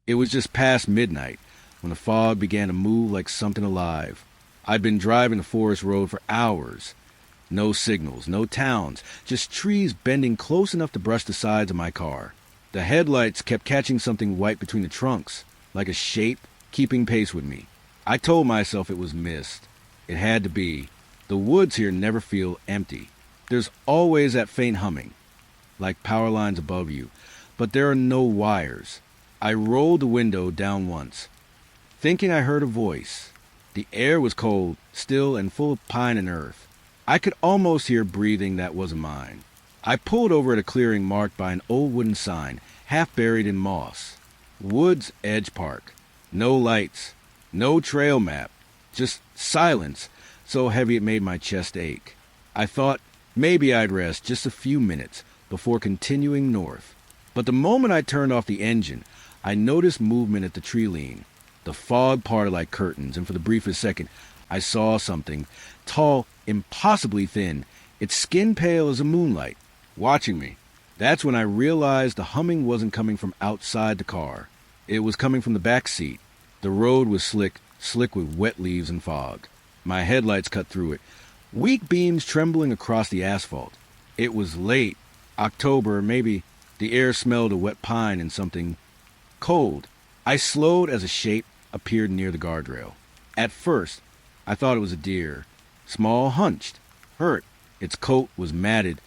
It was just past midnight when the fog began to move like something alive. I'd been driving the forest road for hours. No signals, no towns, just trees bending close enough to brush the sides of my car. The headlights kept catching something white between the trunks, like a shape keeping pace with me. I told myself it was mist. It had to be. The woods here never feel empty. There's always that faint humming, like power lines above you, but there are no wires. I rolled the window down once, thinking I heard a voice. The air was cold, still, and full of pine and earth. I could almost hear breathing that wasn't mine. I pulled over at a clearing marked by an old wooden sign, half buried in moss. Woods Edge Park. No lights, no trail map, just silence so heavy it made my chest ache. I thought maybe I'd rest just a few minutes before continuing north. But the moment I turned off the engine, I noticed movement at the tree lean. The fog parted like curtains, and for the briefest second, I saw something, tall, impossibly thin, its skin pale as the moonlight, watching me. That's when I realized the humming wasn't coming from outside the car. It was coming from the back seat. The road was slick with wet leaves and fog. My headlights cut through it, weak beams trembling across the asphalt. It was late, October, maybe. The air smelled of wet pine and something cold. I slowed as a shape appeared near the guardrail. At first, I thought it was a deer, small, hunched, hurt. Its coat was matted,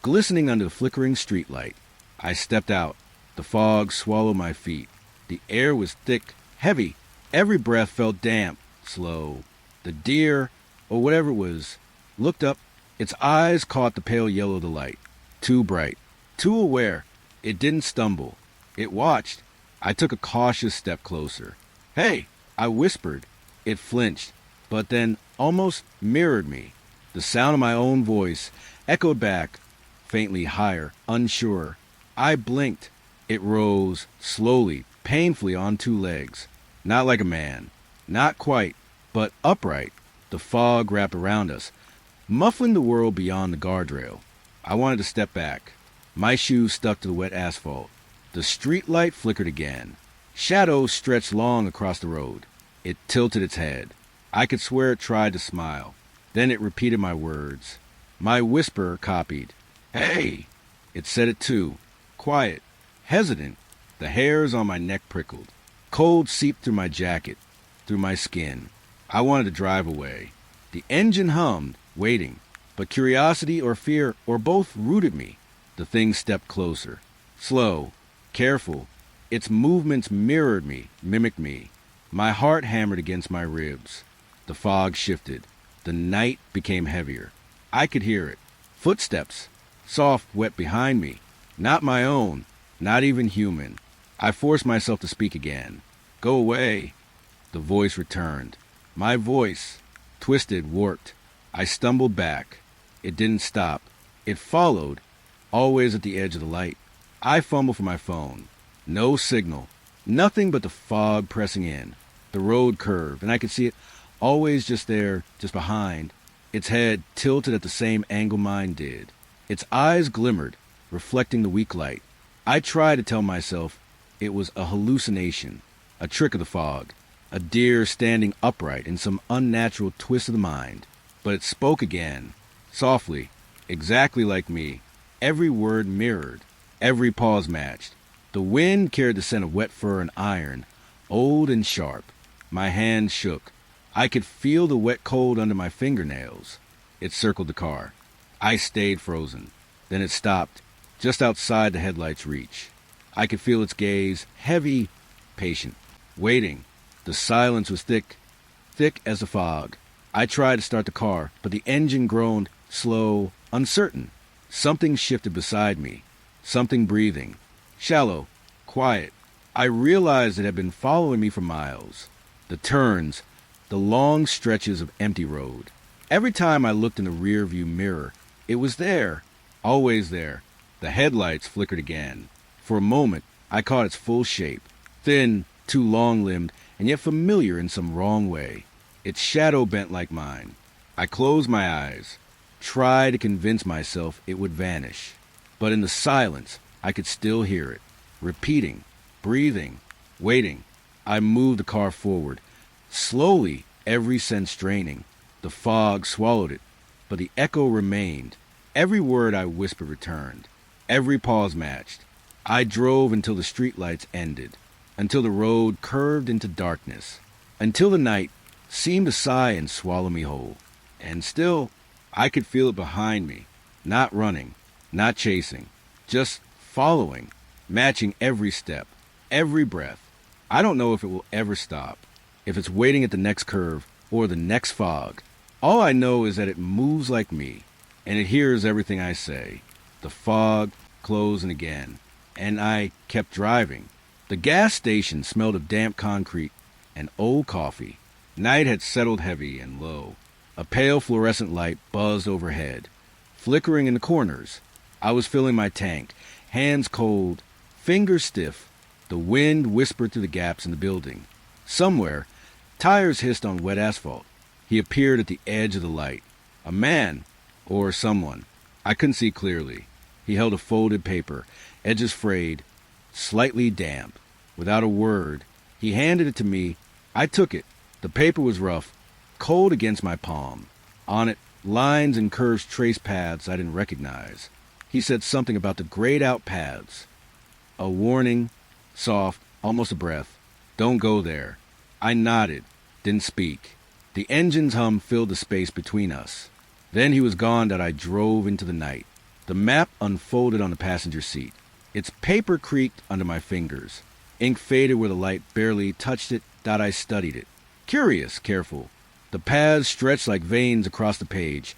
glistening under the flickering streetlight. I stepped out. The fog swallowed my feet. The air was thick, heavy. Every breath felt damp, slow. The deer, or whatever it was, looked up. Its eyes caught the pale yellow of the light. Too bright, too aware. It didn't stumble. It watched. I took a cautious step closer. "Hey!" I whispered. It flinched, but then almost mirrored me. The sound of my own voice echoed back, faintly higher, unsure. I blinked. It rose, slowly, painfully on two legs. Not like a man. Not quite, but upright. The fog wrapped around us, muffling the world beyond the guardrail. I wanted to step back. My shoes stuck to the wet asphalt. The street light flickered again. Shadows stretched long across the road. It tilted its head. I could swear it tried to smile. Then it repeated my words. My whisper copied. "Hey!" It said it too. Quiet. Hesitant. The hairs on my neck prickled. Cold seeped through my jacket, through my skin. I wanted to drive away. The engine hummed, waiting. But curiosity or fear, or both, rooted me. The thing stepped closer. Slow. Careful. Its movements mirrored me, mimicked me. My heart hammered against my ribs. The fog shifted. The night became heavier. I could hear it. Footsteps. Soft, wet behind me. Not my own. Not even human. I forced myself to speak again. "Go away." The voice returned. My voice. Twisted, warped. I stumbled back. It didn't stop. It followed, always at the edge of the light. I fumbled for my phone. No signal. Nothing but the fog pressing in. The road curved, and I could see it, always just there, just behind. Its head tilted at the same angle mine did. Its eyes glimmered, reflecting the weak light. I tried to tell myself it was a hallucination, a trick of the fog, a deer standing upright in some unnatural twist of the mind. But it spoke again, softly, exactly like me. Every word mirrored, every pause matched. The wind carried the scent of wet fur and iron, old and sharp. My hands shook. I could feel the wet cold under my fingernails. It circled the car. I stayed frozen. Then it stopped, just outside the headlight's reach. I could feel its gaze, heavy, patient, waiting. The silence was thick, thick as the fog. I tried to start the car, but the engine groaned, slow, uncertain. Something shifted beside me, something breathing. Shallow, quiet. I realized it had been following me for miles. The turns, the long stretches of empty road. Every time I looked in the rearview mirror, it was there, always there. The headlights flickered again. For a moment, I caught its full shape, thin, too long-limbed, and yet familiar in some wrong way. Its shadow bent like mine. I closed my eyes, tried to convince myself it would vanish. But in the silence, I could still hear it, repeating, breathing. Waiting. I moved the car forward. Slowly, every sense draining. The fog swallowed it, but the echo remained. Every word I whispered returned. Every pause matched. I drove until the streetlights ended, until the road curved into darkness, until the night seemed to sigh and swallow me whole. And still, I could feel it behind me, not running, not chasing, just following, matching every step, every breath. I don't know if it will ever stop, if it's waiting at the next curve or the next fog. All I know is that it moves like me, and it hears everything I say. The fog closed again, and I kept driving. The gas station smelled of damp concrete and old coffee. Night had settled heavy and low. A pale fluorescent light buzzed overhead, flickering in the corners. I was filling my tank, hands cold, fingers stiff. The wind whispered through the gaps in the building. Somewhere, tires hissed on wet asphalt. He appeared at the edge of the light. A man, or someone. I couldn't see clearly. He held a folded paper, edges frayed, slightly damp. Without a word, he handed it to me. I took it. The paper was rough, cold against my palm. On it, lines and curves traced paths I didn't recognize. He said something about the grayed-out paths. A warning, soft, almost a breath. Don't go there. I nodded, didn't speak. The engine's hum filled the space between us. Then he was gone that I drove into the night. The map unfolded on the passenger seat. Its paper creaked under my fingers. Ink faded where the light barely touched it, that I studied it. Curious, careful. The paths stretched like veins across the page,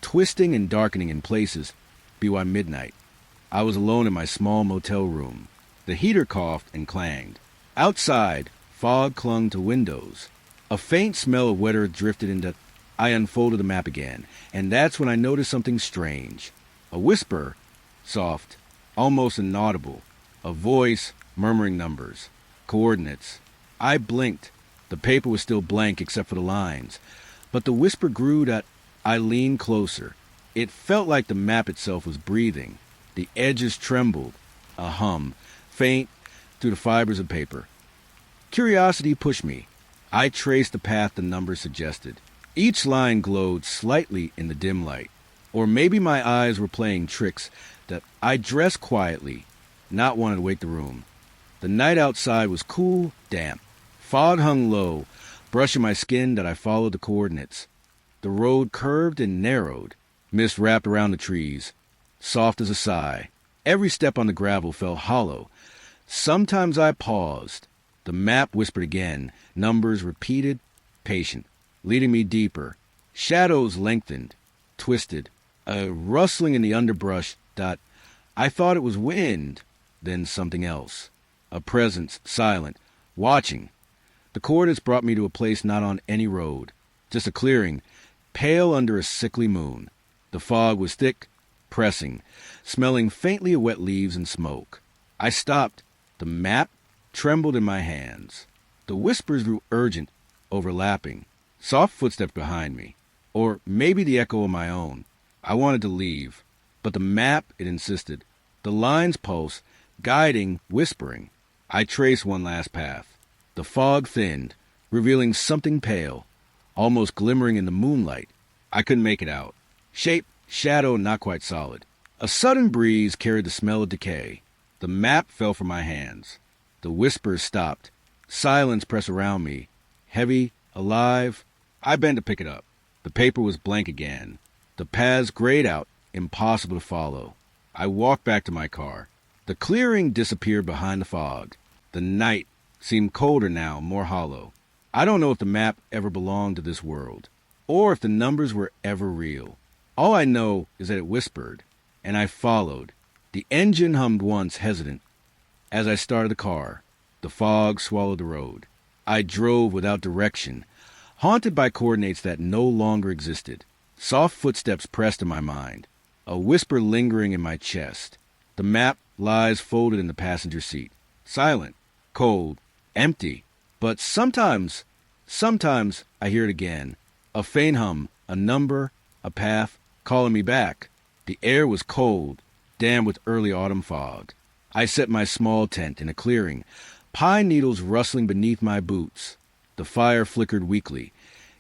twisting and darkening in places. By midnight, I was alone in my small motel room. The heater coughed and clanged. Outside, fog clung to windows. A faint smell of wet earth drifted into... I unfolded the map again, and that's when I noticed something strange. A whisper, soft, almost inaudible. A voice murmuring numbers, coordinates. I blinked. The paper was still blank except for the lines. But the whisper grew that I leaned closer. It felt like the map itself was breathing. The edges trembled. A hum, faint, through the fibers of paper. Curiosity pushed me. I traced the path the numbers suggested. Each line glowed slightly in the dim light. Or maybe my eyes were playing tricks that I dressed quietly, not wanting to wake the room. The night outside was cool, damp. Fog hung low, brushing my skin that I followed the coordinates. The road curved and narrowed. Mist wrapped around the trees, soft as a sigh. Every step on the gravel felt hollow. Sometimes I paused. The map whispered again, numbers repeated, patient, leading me deeper. Shadows lengthened, twisted, a rustling in the underbrush that I thought it was wind, then something else. A presence, silent, watching. The coordinates brought me to a place not on any road, just a clearing, pale under a sickly moon. The fog was thick, pressing, smelling faintly of wet leaves and smoke. I stopped. The map trembled in my hands. The whispers grew urgent, overlapping. Soft footsteps behind me. Or maybe the echo of my own. I wanted to leave. But the map, it insisted. The lines pulsed, guiding, whispering. I traced one last path. The fog thinned, revealing something pale, almost glimmering in the moonlight. I couldn't make it out. Shape, shadow, not quite solid. A sudden breeze carried the smell of decay. The map fell from my hands. The whispers stopped. Silence pressed around me. Heavy, alive. I bent to pick it up. The paper was blank again. The paths grayed out, impossible to follow. I walked back to my car. The clearing disappeared behind the fog. The night seemed colder now, more hollow. I don't know if the map ever belonged to this world, or if the numbers were ever real. All I know is that it whispered, and I followed. The engine hummed once, hesitant. As I started the car, the fog swallowed the road. I drove without direction, haunted by coordinates that no longer existed. Soft footsteps pressed in my mind, a whisper lingering in my chest. The map lies folded in the passenger seat, silent, cold, empty. But sometimes I hear it again. A faint hum, a number, a path, calling me back. The air was cold, damp with early autumn fog. I set my small tent in a clearing, Pine needles rustling beneath my boots. The fire flickered weakly,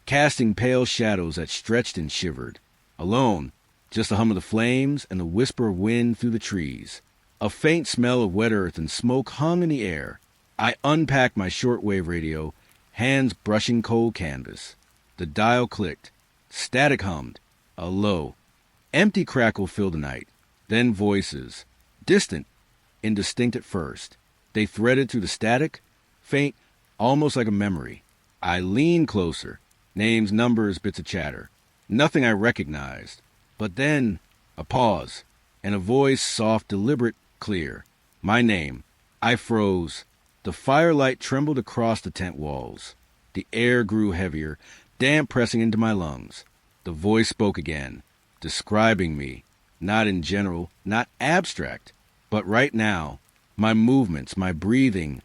casting pale shadows that stretched and shivered. Alone, just the hum of the flames and the whisper of wind through the trees. A faint smell of wet earth and smoke hung in the air. I unpacked my shortwave radio, hands brushing cold canvas. The dial clicked. Static hummed. A low, empty crackle filled the night. Then voices. Distant, indistinct at first. They threaded through the static, faint, almost like a memory. I leaned closer. Names, numbers, bits of chatter. Nothing I recognized. But then, a pause, and a voice, soft, deliberate, clear. My name. I froze. The firelight trembled across the tent walls. The air grew heavier, damp pressing into my lungs. The voice spoke again, describing me, not in general, not abstract, but right now, my movements, my breathing,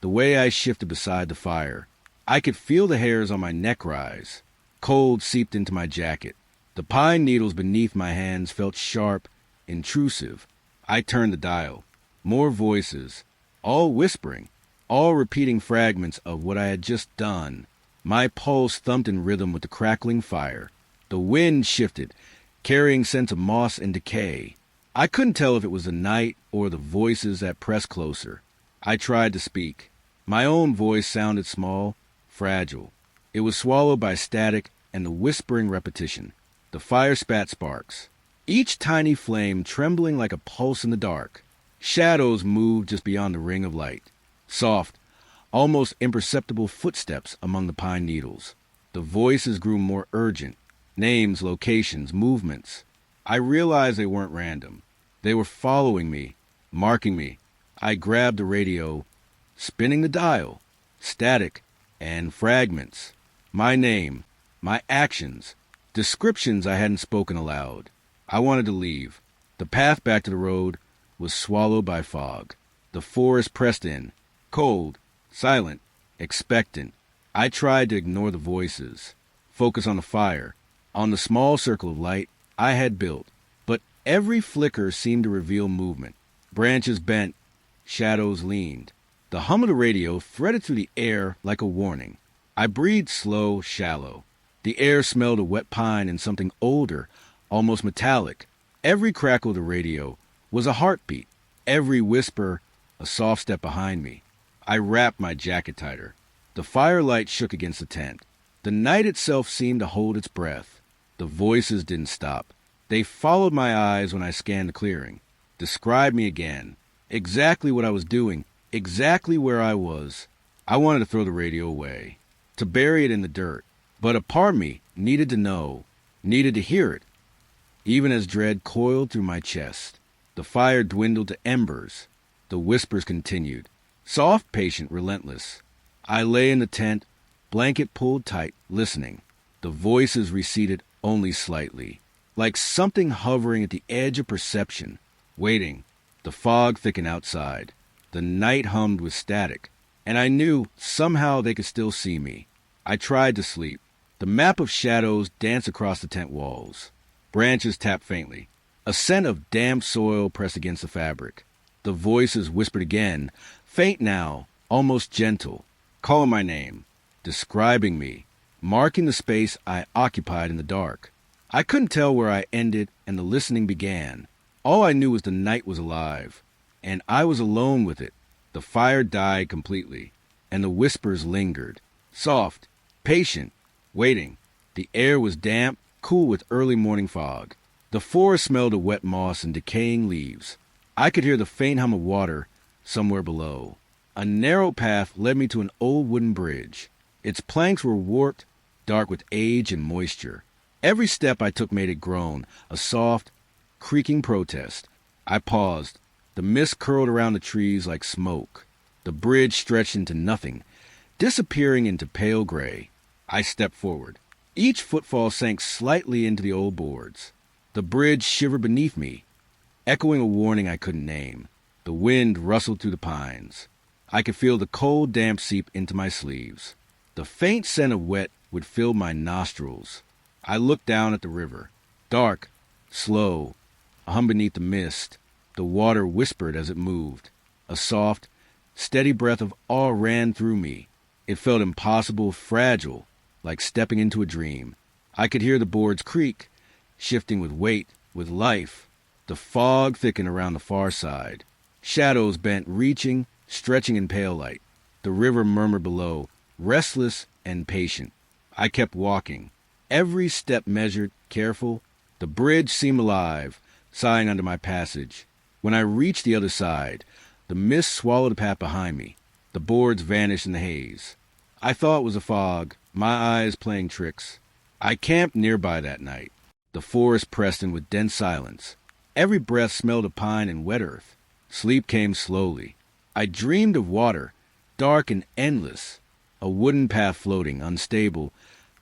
the way I shifted beside the fire. I could feel the hairs on my neck rise. Cold seeped into my jacket. The pine needles beneath my hands felt sharp, intrusive. I turned the dial. More voices, all whispering, all repeating fragments of what I had just done. My pulse thumped in rhythm with the crackling fire. The wind shifted, carrying scents of moss and decay. I couldn't tell if it was the night or the voices that pressed closer. I tried to speak. My own voice sounded small, fragile. It was swallowed by static and the whispering repetition. The fire spat sparks, each tiny flame trembling like a pulse in the dark. Shadows moved just beyond the ring of light. Soft, almost imperceptible footsteps among the pine needles. The voices grew more urgent. Names, locations, movements. I realized they weren't random. They were following me, marking me. I grabbed the radio, spinning the dial. Static and fragments. My name, my actions, descriptions I hadn't spoken aloud. I wanted to leave. The path back to the road was swallowed by fog. The forest pressed in, cold, silent, expectant. I tried to ignore the voices, focus on the fire, on the small circle of light I had built. But every flicker seemed to reveal movement. Branches bent, shadows leaned. The hum of the radio threaded through the air like a warning. I breathed slow, shallow. The air smelled of wet pine and something older, almost metallic. Every crackle of the radio was a heartbeat. Every whisper, a soft step behind me. I wrapped my jacket tighter. The firelight shook against the tent. The night itself seemed to hold its breath. The voices didn't stop. They followed my eyes when I scanned the clearing. Described me again. Exactly what I was doing. Exactly where I was. I wanted to throw the radio away. To bury it in the dirt. But a part of me needed to know. Needed to hear it. Even as dread coiled through my chest. The fire dwindled to embers. The whispers continued. Soft, patient, relentless. I lay in the tent, blanket pulled tight, listening. The voices receded only slightly, like something hovering at the edge of perception, waiting. The fog thickened outside. The night hummed with static, and I knew somehow they could still see me. I tried to sleep. The map of shadows danced across the tent walls. Branches tapped faintly. A scent of damp soil pressed against the fabric. The voices whispered again, faint now, almost gentle, calling my name, describing me, marking the space I occupied in the dark. I couldn't tell where I ended and the listening began. All I knew was the night was alive, and I was alone with it. The fire died completely, and the whispers lingered, soft, patient, waiting. The air was damp, cool with early morning fog. The forest smelled of wet moss and decaying leaves. I could hear the faint hum of water somewhere below. A narrow path led me to an old wooden bridge. Its planks were warped, dark with age and moisture. Every step I took made it groan, a soft, creaking protest. I paused. The mist curled around the trees like smoke. The bridge stretched into nothing, disappearing into pale gray. I stepped forward. Each footfall sank slightly into the old boards. The bridge shivered beneath me, echoing a warning I couldn't name. The wind rustled through the pines. I could feel the cold damp seep into my sleeves. The faint scent of wet would fill my nostrils. I looked down at the river. Dark, slow, a hum beneath the mist. The water whispered as it moved. A soft, Steady breath of awe ran through me. It felt impossible, fragile, like stepping into a dream. I could hear the boards creak, shifting with weight, with life. The fog thickened around the far side. Shadows bent, reaching, stretching in pale light. The river murmured below, restless and patient. I kept walking, every step measured, careful. The bridge seemed alive, sighing under my passage. When I reached the other side, the mist swallowed the path behind me. The boards vanished in the haze. I thought it was a fog, my eyes playing tricks. I camped nearby that night. The forest pressed in with dense silence. Every breath smelled of pine and wet earth. Sleep came slowly. I dreamed of water, dark and endless, a wooden path floating, unstable,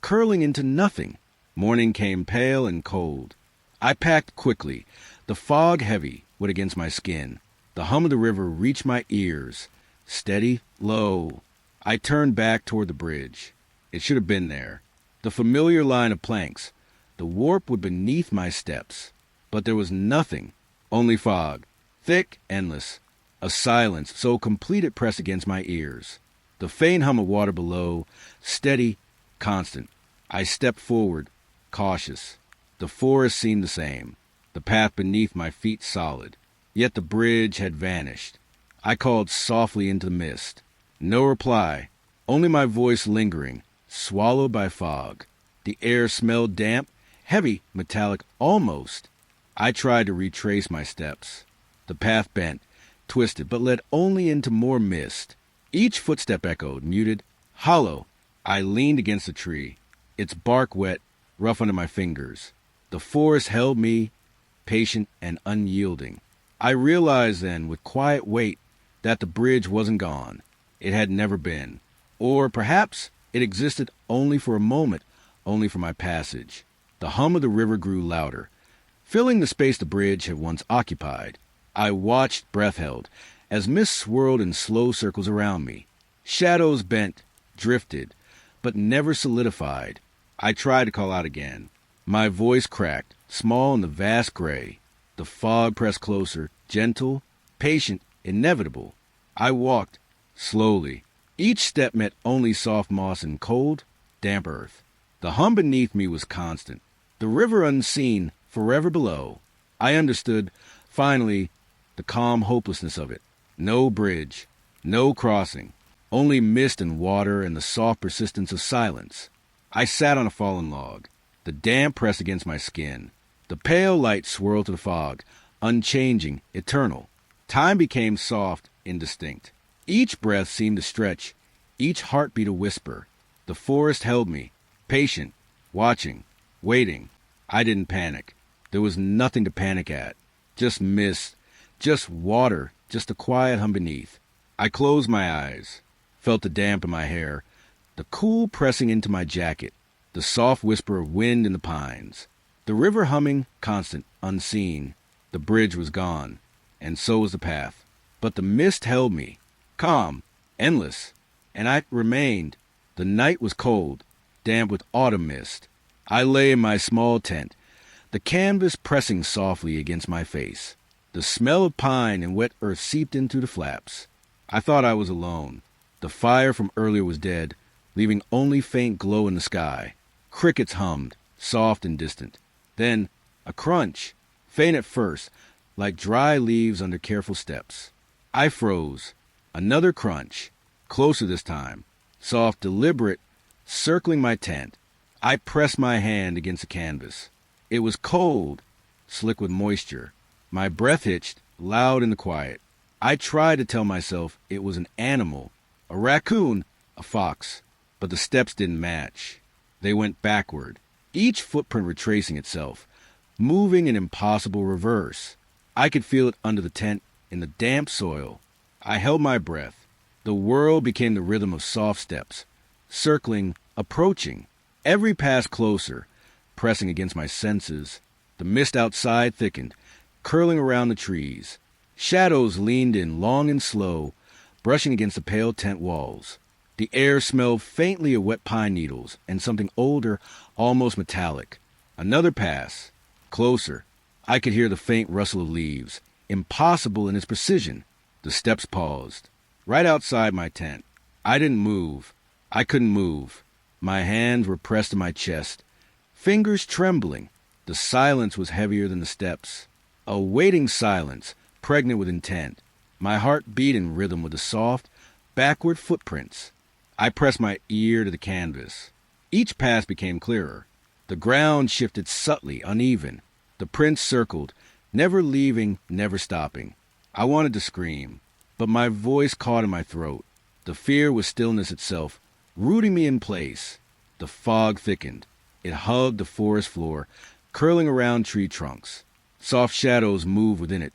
curling into nothing. Morning came pale and cold. I packed quickly, the fog heavy, wet against my skin. The hum of the river reached my ears, steady, low. I turned back toward the bridge. It should have been there. The familiar line of planks. The warp would beneath my steps. But there was nothing, only fog, thick, endless. A silence so complete it pressed against my ears. The faint hum of water below, steady, constant. I stepped forward, cautious. The forest seemed the same, the path beneath my feet solid. Yet the bridge had vanished. I called softly into the mist. No reply, only my voice lingering, swallowed by fog. The air smelled damp, heavy, metallic, almost. I tried to retrace my steps. The path bent, twisted, but led only into more mist. Each footstep echoed, muted, hollow. I leaned against a tree, its bark wet, rough under my fingers. The forest held me, patient and unyielding. I realized then, with quiet weight, that the bridge wasn't gone. It had never been. Or perhaps it existed only for a moment, only for my passage. The hum of the river grew louder, filling the space the bridge had once occupied. I watched, breath held, as mist swirled in slow circles around me. Shadows bent, drifted, but never solidified. I tried to call out again. My voice cracked, small in the vast gray. The fog pressed closer, gentle, patient, inevitable. I walked, slowly. Each step met only soft moss and cold, damp earth. The hum beneath me was constant. The river unseen, forever below. I understood, finally, the calm hopelessness of it. No bridge, no crossing, only mist and water and the soft persistence of silence. I sat on a fallen log. The damp pressed against my skin. The pale light swirled to the fog, unchanging, eternal. Time became soft, indistinct. Each breath seemed to stretch, each heartbeat a whisper. The forest held me, patient, watching, waiting. I didn't panic. There was nothing to panic at. Just mist, just water, just the quiet hum beneath. I closed my eyes, felt the damp in my hair, the cool pressing into my jacket, the soft whisper of wind in the pines. The river humming, constant, unseen. The bridge was gone, and so was the path. But the mist held me, calm, endless, and I remained. The night was cold, damp with autumn mist. I lay in my small tent, the canvas pressing softly against my face. The smell of pine and wet earth seeped in through the flaps. I thought I was alone. The fire from earlier was dead, leaving only faint glow in the sky. Crickets hummed, soft and distant. Then a crunch, faint at first, like dry leaves under careful steps. I froze. Another crunch, closer this time, soft, deliberate, circling my tent. I pressed my hand against the canvas. It was cold, slick with moisture. My breath hitched, loud in the quiet. I tried to tell myself it was an animal, a raccoon, a fox, but the steps didn't match. They went backward, each footprint retracing itself, moving in impossible reverse. I could feel it under the tent, in the damp soil. I held my breath. The world became the rhythm of soft steps, circling, approaching. Every pass closer, pressing against my senses. The mist outside thickened, curling around the trees. Shadows leaned in long and slow, brushing against the pale tent walls. The air smelled faintly of wet pine needles and something older, almost metallic. Another pass. Closer. I could hear the faint rustle of leaves, impossible in its precision. The steps paused. right outside my tent. I didn't move. I couldn't move. My hands were pressed to my chest, fingers trembling. The silence was heavier than the steps. A waiting silence, pregnant with intent. My heart beat in rhythm with the soft, backward footprints. I pressed my ear to the canvas. Each pass became clearer. The ground shifted subtly, uneven. The prints circled, never leaving, never stopping. I wanted to scream, but my voice caught in my throat. The fear was stillness itself, rooting me in place. The fog thickened. It hugged the forest floor, curling around tree trunks. Soft shadows moved within it,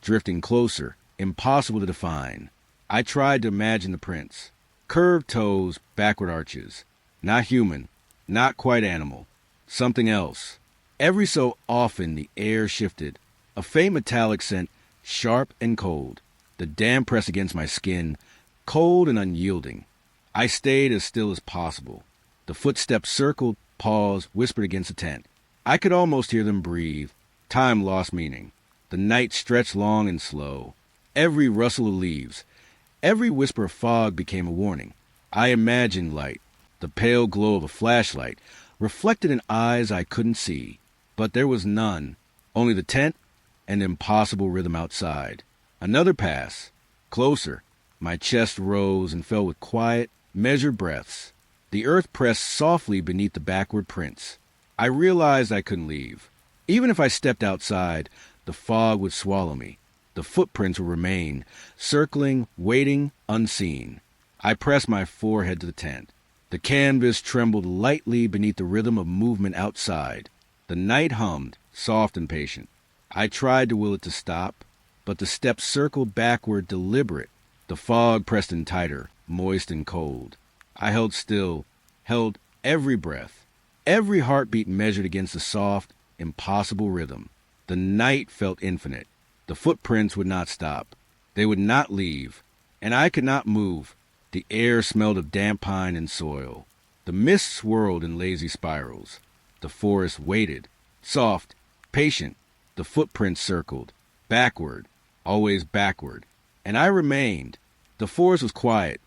drifting closer, impossible to define. I tried to imagine the prints. Curved toes, backward arches. Not human, not quite animal. Something else. Every so often the air shifted. A faint metallic scent, sharp and cold. The damp pressed against my skin, cold and unyielding. I stayed as still as possible. The footsteps circled, paused, whispered against the tent. I could almost hear them breathe. Time lost meaning. The night stretched long and slow. Every rustle of leaves, every whisper of fog became a warning. I imagined light, the pale glow of a flashlight, reflected in eyes I couldn't see. But there was none, only the tent and the impossible rhythm outside. Another pass, closer. My chest rose and fell with quiet, measured breaths. The earth pressed softly beneath the backward prints. I realized I couldn't leave. Even if I stepped outside, the fog would swallow me. The footprints would remain, circling, waiting, unseen. I pressed my forehead to the tent. The canvas trembled lightly beneath the rhythm of movement outside. The night hummed, soft and patient. I tried to will it to stop, but the steps circled backward, deliberate. The fog pressed in tighter, moist and cold. I held still, held every breath, every heartbeat measured against the soft, impossible rhythm. The night felt infinite. The footprints would not stop. They would not leave, and I could not move. The air smelled of damp pine and soil. The mist swirled in lazy spirals. The forest waited, soft, patient. The footprints circled, backward, always backward. And I remained. The forest was quiet,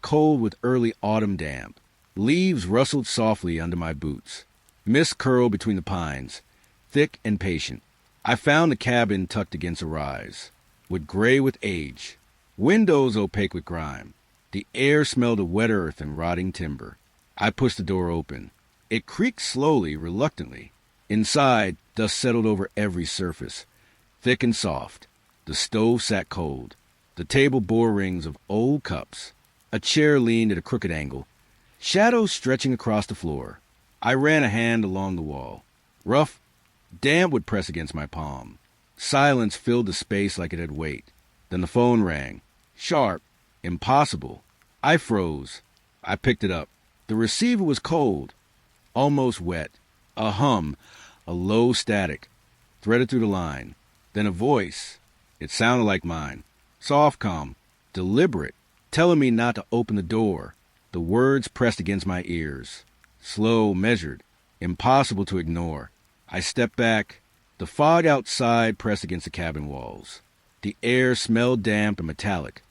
cold with early autumn damp. Leaves rustled softly under my boots. Mist curled between the pines, thick and patient. I found the cabin tucked against a rise, with gray with age, windows opaque with grime. The air smelled of wet earth and rotting timber. I pushed the door open. It creaked slowly, reluctantly. Inside, dust settled over every surface, thick and soft. The stove sat cold. The table bore rings of old cups. A chair leaned at a crooked angle, shadows stretching across the floor. I ran a hand along the wall. Rough, damp would press against my palm. Silence filled the space like it had weight. Then the phone rang. Sharp, impossible. I froze. I picked it up. The receiver was cold, almost wet. A hum, a low static, threaded through the line. Then a voice. It sounded like mine. Soft, calm, deliberate, telling me not to open the door. The words pressed against my ears. Slow, measured, impossible to ignore. I stepped back. The fog outside pressed against the cabin walls. The air smelled damp and metallic,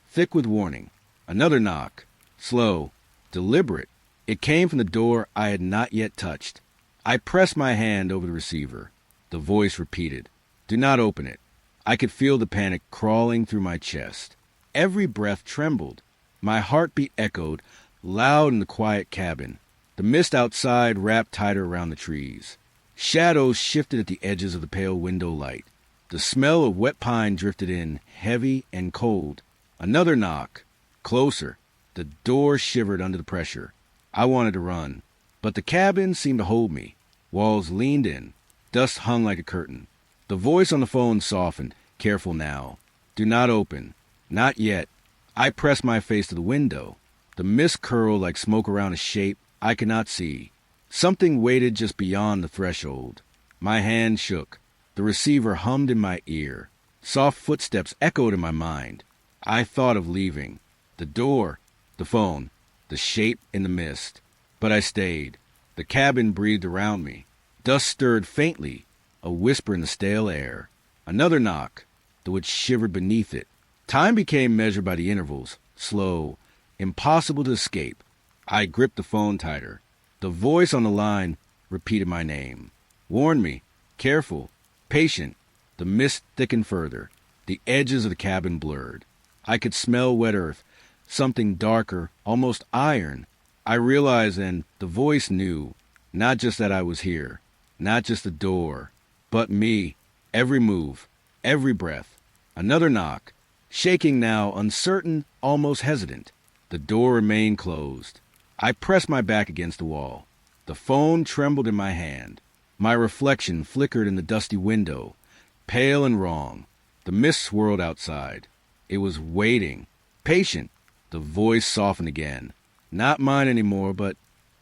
thick with warning. Another knock. Slow, deliberate. It came from the door I had not yet touched. I pressed my hand over the receiver. The voice repeated, "Do not open it." I could feel the panic crawling through my chest. Every breath trembled. My heartbeat echoed, loud in the quiet cabin. The mist outside wrapped tighter around the trees. Shadows shifted at the edges of the pale window light. The smell of wet pine drifted in, heavy and cold. Another knock. Closer. The door shivered under the pressure. I wanted to run, but the cabin seemed to hold me. Walls leaned in. Dust hung like a curtain. The voice on the phone softened. Careful now. Do not open. Not yet. I pressed my face to the window. The mist curled like smoke around a shape I could not see. Something waited just beyond the threshold. My hand shook. The receiver hummed in my ear. Soft footsteps echoed in my mind. I thought of leaving. The door, the phone, the shape in the mist. But I stayed. The cabin breathed around me. Dust stirred faintly, a whisper in the stale air. Another knock. The wood shivered beneath it. Time became measured by the intervals, slow, impossible to escape. I gripped the phone tighter. The voice on the line repeated my name. Warn me. Careful. Patient. The mist thickened further. The edges of the cabin blurred. I could smell wet earth, something darker, almost iron. I realized then the voice knew, not just that I was here, not just the door, but me, every move, every breath. Another knock, shaking now, uncertain, almost hesitant. The door remained closed. I pressed my back against the wall. The phone trembled in my hand. My reflection flickered in the dusty window, pale and wrong. The mist swirled outside. It was waiting, patient. The voice softened again. Not mine anymore, but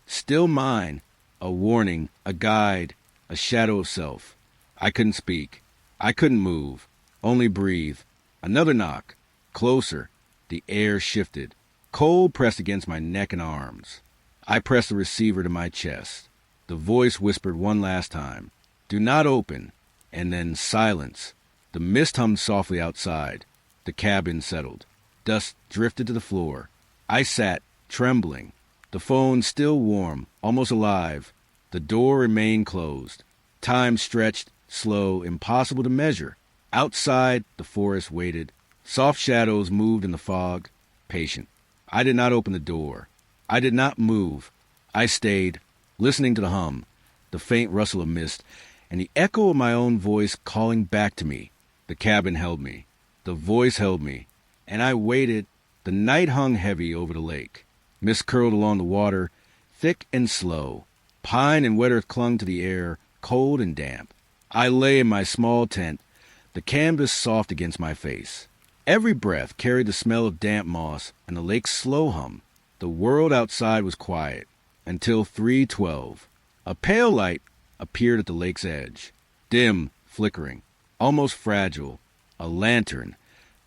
still mine. A warning, a guide, a shadow of self. I couldn't speak. I couldn't move. Only breathe. Another knock. Closer. The air shifted. Cold pressed against my neck and arms. I pressed the receiver to my chest. The voice whispered one last time, "Do not open." And then silence. The mist hummed softly outside. The cabin settled. Dust drifted to the floor. I sat, trembling. The phone still warm, almost alive. The door remained closed. Time stretched, slow, impossible to measure. Outside, the forest waited. Soft shadows moved in the fog, patient. I did not open the door. I did not move. I stayed, listening to the hum, the faint rustle of mist, and the echo of my own voice calling back to me. The cabin held me. The voice held me. And I waited. The night hung heavy over the lake. Mist curled along the water, thick and slow. Pine and wet earth clung to the air, cold and damp. I lay in my small tent, the canvas soft against my face. Every breath carried the smell of damp moss and the lake's slow hum. The world outside was quiet until 3:12. A pale light appeared at the lake's edge, dim, flickering, almost fragile, a lantern,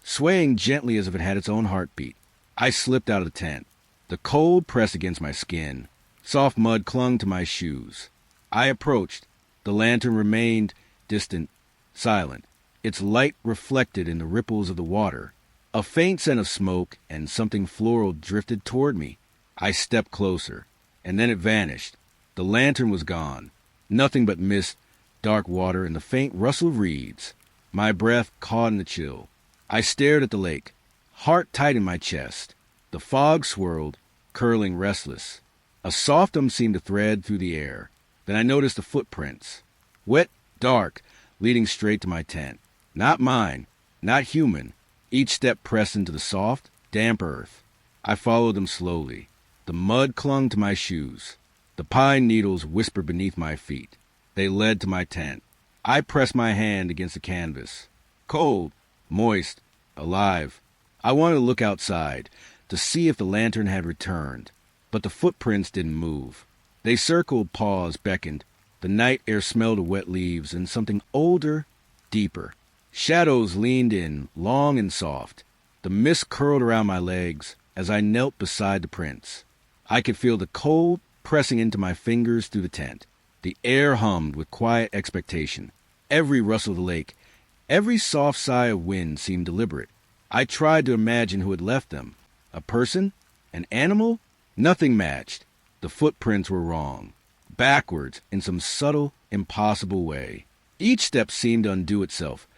swaying gently as if it had its own heartbeat. I slipped out of the tent. The cold pressed against my skin. Soft mud clung to my shoes. I approached. The lantern remained distant, silent. Its light reflected in the ripples of the water. A faint scent of smoke and something floral drifted toward me. I stepped closer, and then it vanished. The lantern was gone. Nothing but mist, dark water, and the faint rustle of reeds. My breath caught in the chill. I stared at the lake, heart tight in my chest. The fog swirled, curling restless. A soft hum seemed to thread through the air. Then I noticed the footprints. Wet, dark, leading straight to my tent. Not mine, not human. Each step pressed into the soft, damp earth. I followed them slowly. The mud clung to my shoes. The pine needles whispered beneath my feet. They led to my tent. I pressed my hand against the canvas. Cold, moist, alive. I wanted to look outside, to see if the lantern had returned. But the footprints didn't move. They circled, paused, beckoned. The night air smelled of wet leaves and something older, deeper. Shadows leaned in, long and soft. The mist curled around my legs as I knelt beside the prints. I could feel the cold pressing into my fingers through the tent. The air hummed with quiet expectation. Every rustle of the lake, every soft sigh of wind seemed deliberate. I tried to imagine who had left them. A person? An animal? Nothing matched. The footprints were wrong. Backwards, in some subtle, impossible way. Each step seemed to undo itself,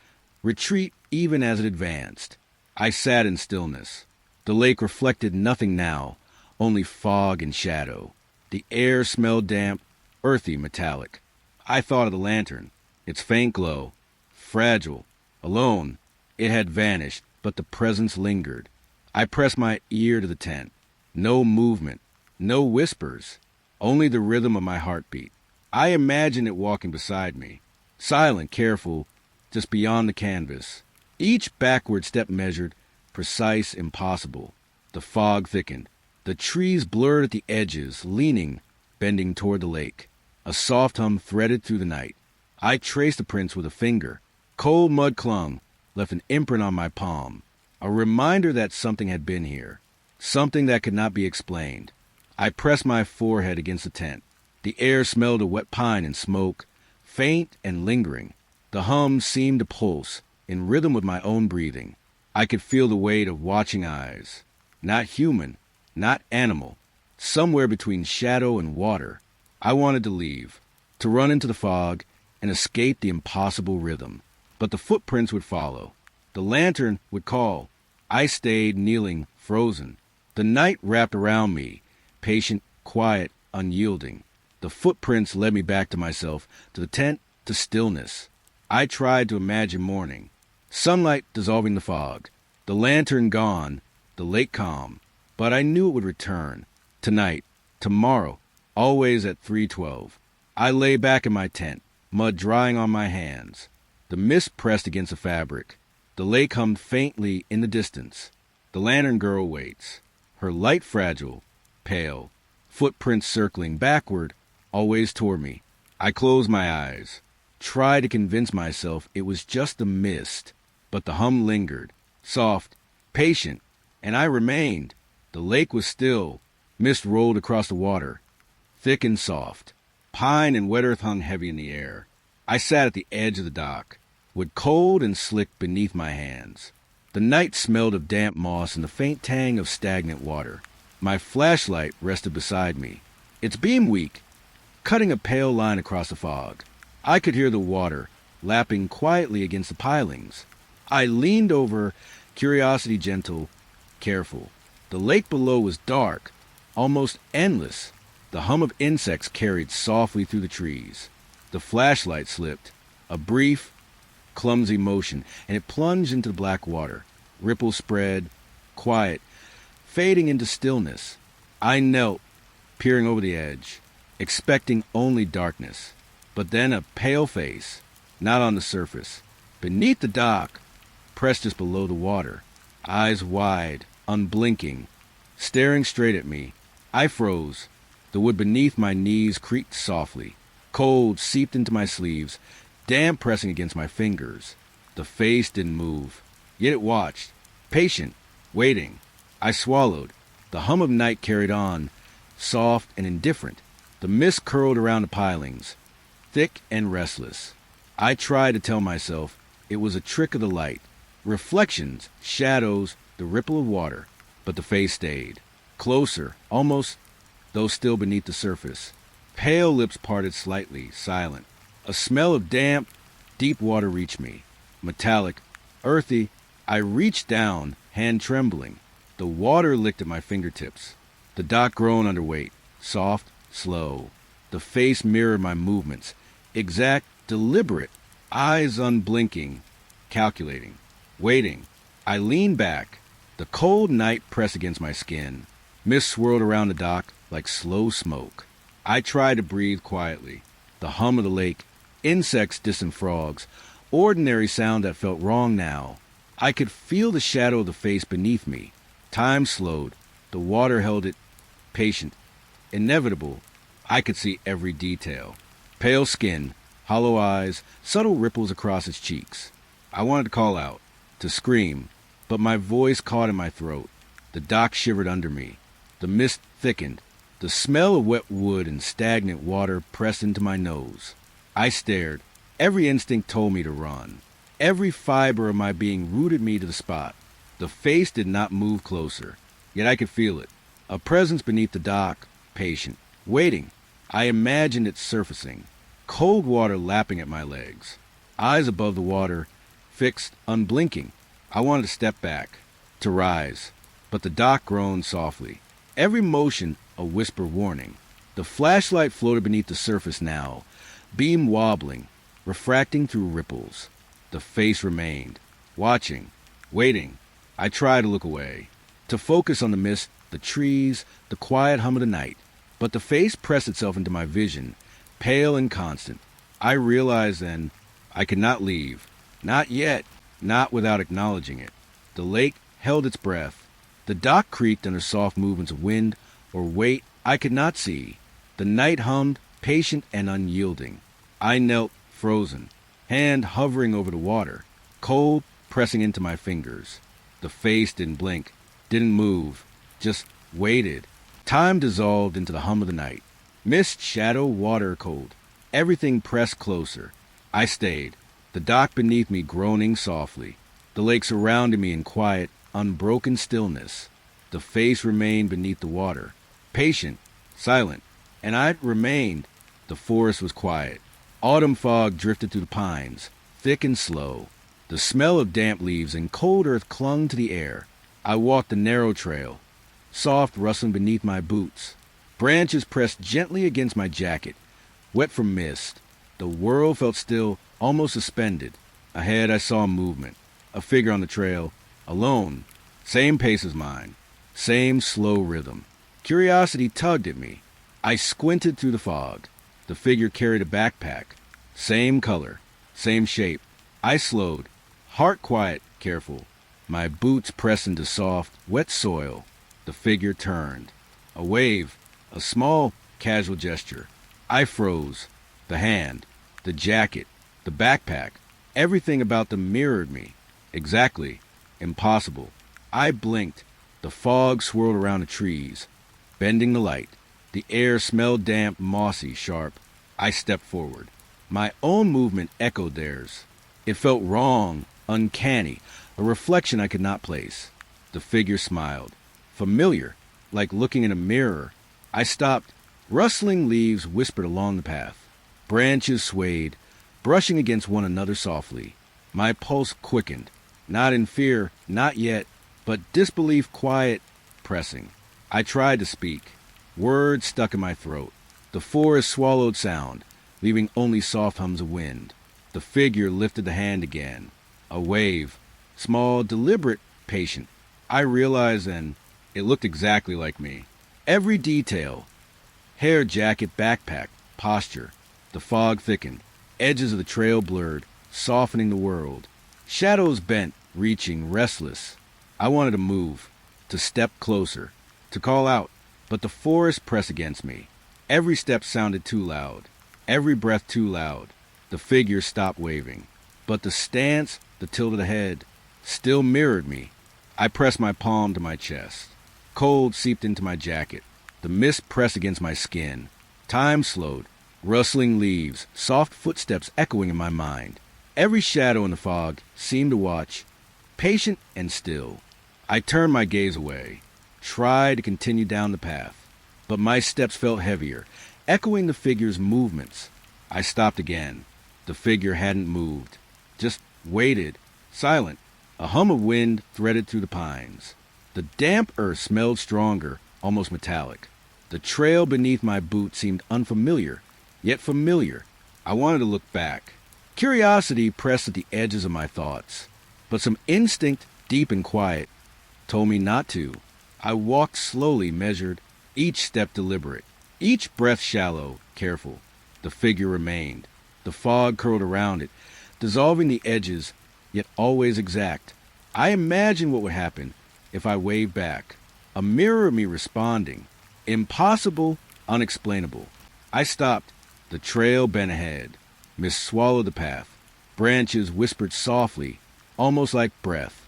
retreat even as it advanced. I sat in stillness. The lake reflected nothing now, only fog and shadow. The air smelled damp, earthy, metallic. I thought of the lantern, its faint glow. Fragile, alone. It had vanished, but the presence lingered. I pressed my ear to the tent. No movement, no whispers, only the rhythm of my heartbeat. I imagined it walking beside me, silent, careful, just beyond the canvas. Each backward step measured, precise, impossible. The fog thickened. The trees blurred at the edges, leaning, bending toward the lake. A soft hum threaded through the night. I traced the prints with a finger. Cold mud clung, left an imprint on my palm. A reminder that something had been here. Something that could not be explained. I pressed my forehead against the tent. The air smelled of wet pine and smoke, faint and lingering. The hum seemed to pulse, in rhythm with my own breathing. I could feel the weight of watching eyes. Not human, not animal, somewhere between shadow and water. I wanted to leave, to run into the fog and escape the impossible rhythm. But the footprints would follow. The lantern would call. I stayed kneeling, frozen. The night wrapped around me, patient, quiet, unyielding. The footprints led me back to myself, to the tent, to stillness. I tried to imagine morning. Sunlight dissolving the fog. The lantern gone, the lake calm. But I knew it would return. Tonight, tomorrow, always at 3:12. I lay back in my tent, mud drying on my hands. The mist pressed against the fabric. The lake hummed faintly in the distance. The lantern girl waits. Her light fragile, pale. Footprints circling backward, always toward me. I closed my eyes. Tried to convince myself it was just the mist. But the hum lingered. Soft, patient. And I remained. The lake was still. Mist rolled across the water. Thick and soft. Pine and wet earth hung heavy in the air. I sat at the edge of the dock, wood cold and slick beneath my hands. The night smelled of damp moss and the faint tang of stagnant water. My flashlight rested beside me, its beam weak, cutting a pale line across the fog. I could hear the water lapping quietly against the pilings. I leaned over, curiosity gentle, careful. The lake below was dark, almost endless. The hum of insects carried softly through the trees. The flashlight slipped, a brief, clumsy motion, and it plunged into the black water. Ripples spread, quiet, fading into stillness. I knelt, peering over the edge, expecting only darkness. But then a pale face, not on the surface. Beneath the dock, pressed just below the water. Eyes wide, unblinking, staring straight at me. I froze. The wood beneath my knees creaked softly. Cold seeped into my sleeves, damp pressing against my fingers. The face didn't move, yet it watched, patient, waiting. I swallowed. The hum of night carried on, soft and indifferent. The mist curled around the pilings, thick and restless. I tried to tell myself it was a trick of the light. Reflections, shadows, the ripple of water. But the face stayed. Closer, almost, though still beneath the surface. Pale lips parted slightly, silent. A smell of damp, deep water reached me. Metallic, earthy. I reached down, hand trembling. The water licked at my fingertips. The dock groaned under weight, soft, slow. The face mirrored my movements, exact, deliberate, eyes unblinking, calculating, waiting. I leaned back. The cold night pressed against my skin. Mist swirled around the dock like slow smoke. I tried to breathe quietly. The hum of the lake, insects, distant frogs, ordinary sound that felt wrong now. I could feel the shadow of the face beneath me. Time slowed. The water held it, patient, inevitable. I could see every detail. Pale skin, hollow eyes, subtle ripples across its cheeks. I wanted to call out, to scream, but my voice caught in my throat. The dock shivered under me. The mist thickened. The smell of wet wood and stagnant water pressed into my nose. I stared. Every instinct told me to run. Every fiber of my being rooted me to the spot. The face did not move closer, yet I could feel it. A presence beneath the dock, patient, waiting. I imagined it surfacing. Cold water lapping at my legs. Eyes above the water, fixed, unblinking. I wanted to step back, to rise, but the dock groaned softly. Every motion a whisper warning. The flashlight floated beneath the surface now, beam wobbling, refracting through ripples. The face remained, watching, waiting. I tried to look away, to focus on the mist, the trees, the quiet hum of the night. But the face pressed itself into my vision, pale and constant. I realized then I could not leave. Not yet, not without acknowledging it. The lake held its breath. The dock creaked under soft movements of wind or weight I could not see. The night hummed, patient and unyielding. I knelt, frozen, hand hovering over the water, cold pressing into my fingers. The face didn't blink, didn't move, just waited. Time dissolved into the hum of the night. Mist, shadow, water cold. Everything pressed closer. I stayed, the dock beneath me groaning softly. The lake surrounded me in quiet, unbroken stillness. The face remained beneath the water, patient, silent, and I remained. The forest was quiet. Autumn fog drifted through the pines, thick and slow. The smell of damp leaves and cold earth clung to the air. I walked the narrow trail, soft rustling beneath my boots. Branches pressed gently against my jacket, wet from mist. The world felt still, almost suspended. Ahead I saw movement, a figure on the trail, alone, same pace as mine, same slow rhythm. Curiosity tugged at me. I squinted through the fog. The figure carried a backpack, same color, same shape. I slowed, heart quiet, careful. My boots pressed into soft, wet soil. The figure turned. A wave, a small, casual gesture. I froze. The hand, the jacket, the backpack, everything about them mirrored me. Exactly. Impossible. I blinked. The fog swirled around the trees, bending the light. The air smelled damp, mossy, sharp. I stepped forward. My own movement echoed theirs. It felt wrong, uncanny, a reflection I could not place. The figure smiled. Familiar, like looking in a mirror. I stopped. Rustling leaves whispered along the path. Branches swayed, brushing against one another softly. My pulse quickened, not in fear, not yet, but disbelief quiet, pressing. I tried to speak. Words stuck in my throat. The forest swallowed sound, leaving only soft hums of wind. The figure lifted the hand again. A wave, small, deliberate, patient. I realized then it looked exactly like me. Every detail, hair, jacket, backpack, posture. The fog thickened, edges of the trail blurred, softening the world. Shadows bent, reaching, restless. I wanted to move, to step closer, to call out, but the forest pressed against me. Every step sounded too loud, every breath too loud. The figure stopped waving, but the stance, the tilt of the head, still mirrored me. I pressed my palm to my chest. Cold seeped into my jacket. The mist pressed against my skin. Time slowed. Rustling leaves, soft footsteps echoing in my mind. Every shadow in the fog seemed to watch, patient and still. I turned my gaze away, tried to continue down the path, but my steps felt heavier, echoing the figure's movements. I stopped again. The figure hadn't moved, just waited, silent. A hum of wind threaded through the pines. The damp earth smelled stronger, almost metallic. The trail beneath my boots seemed unfamiliar, yet familiar. I wanted to look back. Curiosity pressed at the edges of my thoughts, but some instinct, deep and quiet, told me not to. I walked slowly, measured, each step deliberate, each breath shallow, careful. The figure remained. The fog curled around it, dissolving the edges, yet always exact. I imagined what would happen if I waved back. A mirror of me responding. Impossible, unexplainable. I stopped. The trail bent ahead. Mist swallowed the path. Branches whispered softly, almost like breath.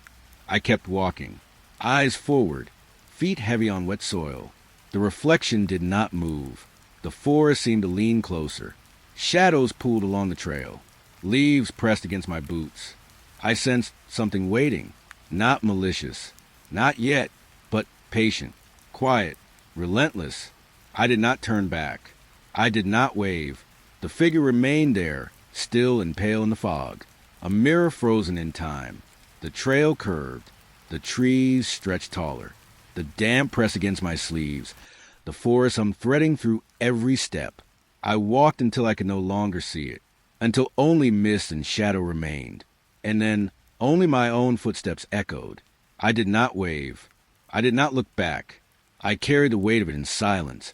I kept walking, eyes forward, feet heavy on wet soil. The reflection did not move. The forest seemed to lean closer. Shadows pooled along the trail. Leaves pressed against my boots. I sensed something waiting, not malicious, not yet, but patient, quiet, relentless. I did not turn back. I did not wave. The figure remained there, still and pale in the fog, a mirror frozen in time. The trail curved. The trees stretched taller. The damp pressed against my sleeves. The forest I'm threading through every step. I walked until I could no longer see it, until only mist and shadow remained. And then only my own footsteps echoed. I did not wave. I did not look back. I carried the weight of it in silence.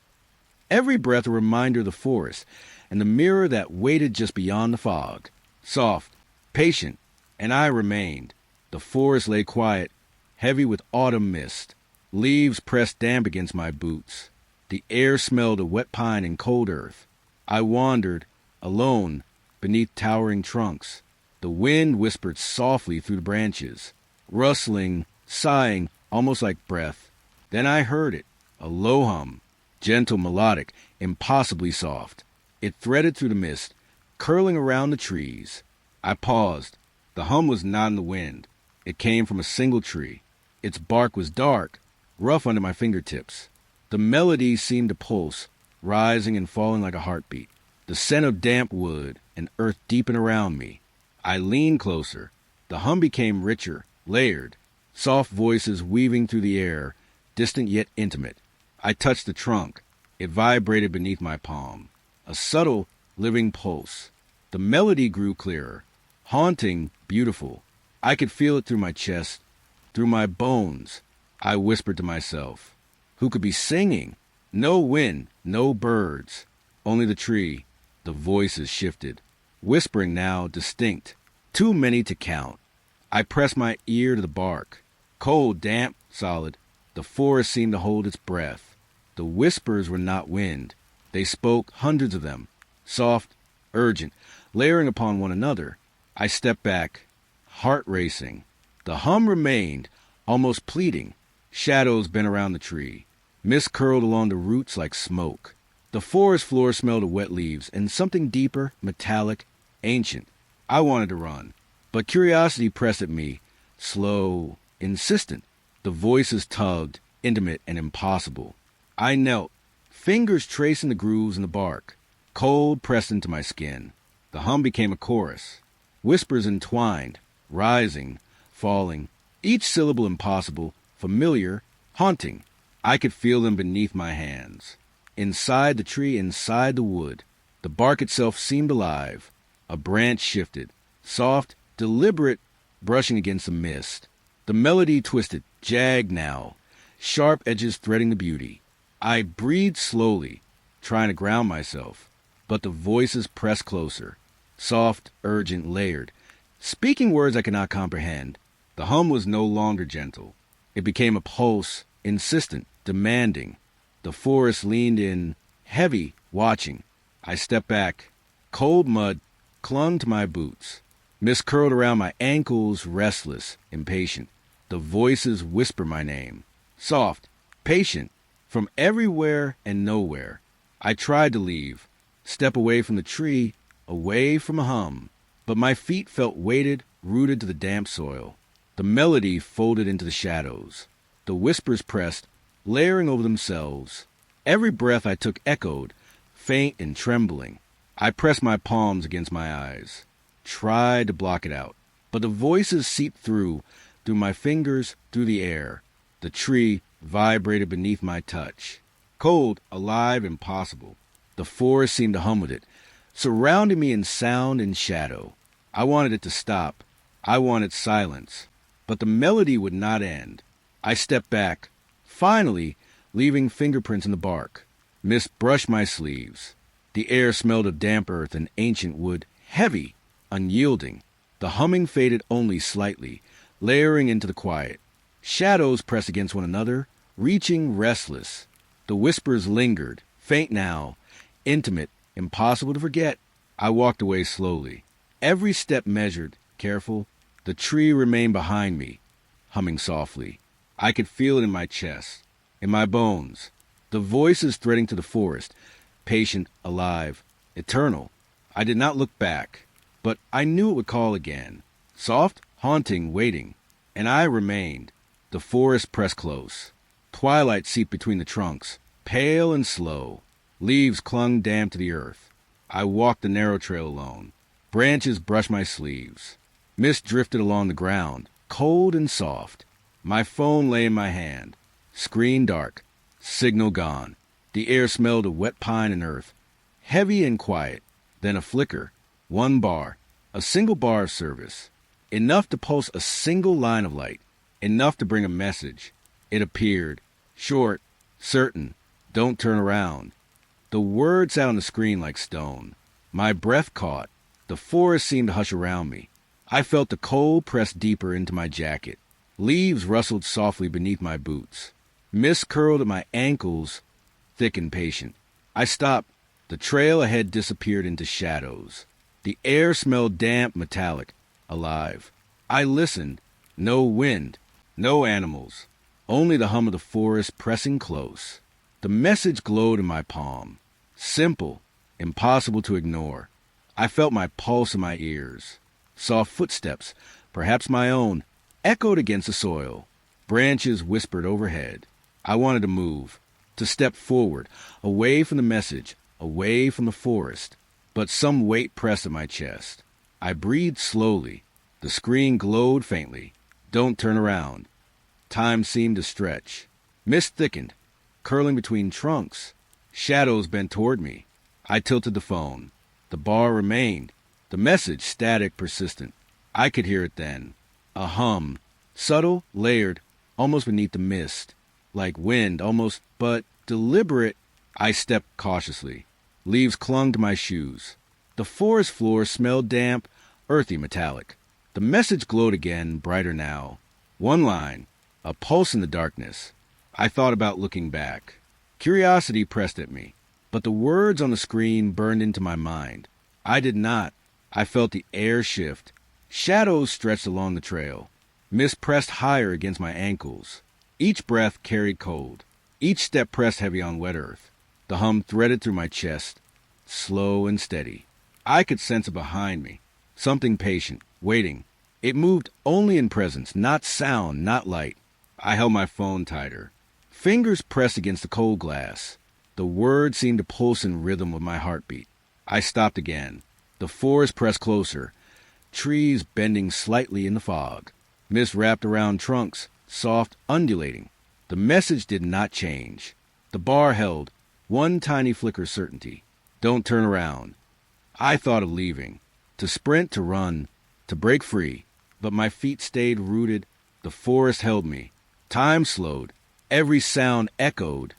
Every breath a reminder of the forest, and the mirror that waited just beyond the fog. Soft, patient, and I remained. The forest lay quiet, heavy with autumn mist. Leaves pressed damp against my boots. The air smelled of wet pine and cold earth. I wandered, alone, beneath towering trunks. The wind whispered softly through the branches, rustling, sighing, almost like breath. Then I heard it, a low hum, gentle, melodic, impossibly soft. It threaded through the mist, curling around the trees. I paused. The hum was not in the wind. It came from a single tree. Its bark was dark, rough under my fingertips. The melody seemed to pulse, rising and falling like a heartbeat. The scent of damp wood and earth deepened around me. I leaned closer. The hum became richer, layered, soft voices weaving through the air, distant yet intimate. I touched the trunk. It vibrated beneath my palm. A subtle, living pulse. The melody grew clearer, haunting, beautiful. I could feel it through my chest, through my bones. I whispered to myself, who could be singing? No wind, no birds, only the tree. The voices shifted, whispering now, distinct, too many to count. I pressed my ear to the bark. Cold, damp, solid. The forest seemed to hold its breath. The whispers were not wind. They spoke, hundreds of them, soft, urgent, layering upon one another. I stepped back, heart racing. The hum remained, almost pleading. Shadows bent around the tree. Mist curled along the roots like smoke. The forest floor smelled of wet leaves and something deeper, metallic, ancient. I wanted to run, but curiosity pressed at me, slow, insistent. The voices tugged, intimate and impossible. I knelt, fingers tracing the grooves in the bark. Cold pressed into my skin. The hum became a chorus. Whispers entwined, rising, falling, each syllable impossible, familiar, haunting. I could feel them beneath my hands. Inside the tree, inside the wood, the bark itself seemed alive. A branch shifted, soft, deliberate, brushing against the mist. The melody twisted, jagged now, sharp edges threading the beauty. I breathed slowly, trying to ground myself, but the voices pressed closer, soft, urgent, layered, speaking words I could not comprehend. The hum was no longer gentle. It became a pulse, insistent, demanding. The forest leaned in, heavy, watching. I stepped back. Cold mud clung to my boots. Mist curled around my ankles, restless, impatient. The voices whispered my name. Soft, patient, from everywhere and nowhere. I tried to leave, step away from the tree, away from a hum. But my feet felt weighted, rooted to the damp soil. The melody folded into the shadows. The whispers pressed, layering over themselves. Every breath I took echoed, faint and trembling. I pressed my palms against my eyes, tried to block it out. But the voices seeped through my fingers, through the air. The tree vibrated beneath my touch. Cold, alive, impossible. The forest seemed to hum with it, surrounding me in sound and shadow. I wanted it to stop. I wanted silence. But the melody would not end. I stepped back, finally leaving fingerprints in the bark. Mist brushed my sleeves. The air smelled of damp earth and ancient wood, heavy, unyielding. The humming faded only slightly, layering into the quiet. Shadows pressed against one another, reaching, restless. The whispers lingered, faint now, intimate, impossible to forget. I walked away slowly. Every step measured, careful. The tree remained behind me, humming softly. I could feel it in my chest, in my bones. The voices threading to the forest, patient, alive, eternal. I did not look back, but I knew it would call again. Soft, haunting, waiting. And I remained. The forest pressed close. Twilight seeped between the trunks, pale and slow. Leaves clung damp to the earth. I walked the narrow trail alone. Branches brushed my sleeves. Mist drifted along the ground, cold and soft. My phone lay in my hand. Screen dark. Signal gone. The air smelled of wet pine and earth. Heavy and quiet. Then a flicker. One bar. A single bar of service. Enough to pulse a single line of light. Enough to bring a message. It appeared. Short. Certain. Don't turn around. The words sat on the screen like stone. My breath caught. The forest seemed to hush around me. I felt the cold press deeper into my jacket. Leaves rustled softly beneath my boots. Mist curled at my ankles, thick and patient. I stopped. The trail ahead disappeared into shadows. The air smelled damp, metallic, alive. I listened. No wind, no animals, only the hum of the forest pressing close. The message glowed in my palm. Simple, impossible to ignore. I felt my pulse in my ears. Soft footsteps, perhaps my own, echoed against the soil. Branches whispered overhead. I wanted to move, to step forward, away from the message, away from the forest. But some weight pressed at my chest. I breathed slowly. The screen glowed faintly. Don't turn around. Time seemed to stretch. Mist thickened, curling between trunks. Shadows bent toward me. I tilted the phone. The bar remained. The message static, persistent. I could hear it then. A hum, subtle, layered, almost beneath the mist. Like wind, almost, but deliberate. I stepped cautiously. Leaves clung to my shoes. The forest floor smelled damp, earthy, metallic. The message glowed again, brighter now. One line, a pulse in the darkness. I thought about looking back. Curiosity pressed at me, but the words on the screen burned into my mind. I did not. I felt the air shift. Shadows stretched along the trail. Mist pressed higher against my ankles. Each breath carried cold. Each step pressed heavy on wet earth. The hum threaded through my chest, slow and steady. I could sense it behind me, something patient, waiting. It moved only in presence, not sound, not light. I held my phone tighter. Fingers pressed against the cold glass. The words seemed to pulse in rhythm with my heartbeat. I stopped again. The forest pressed closer, trees bending slightly in the fog. Mist wrapped around trunks, soft, undulating. The message did not change. The bar held, one tiny flicker of certainty. Don't turn around. I thought of leaving, to sprint, to run, to break free, but my feet stayed rooted. The forest held me. Time slowed. Every sound echoed.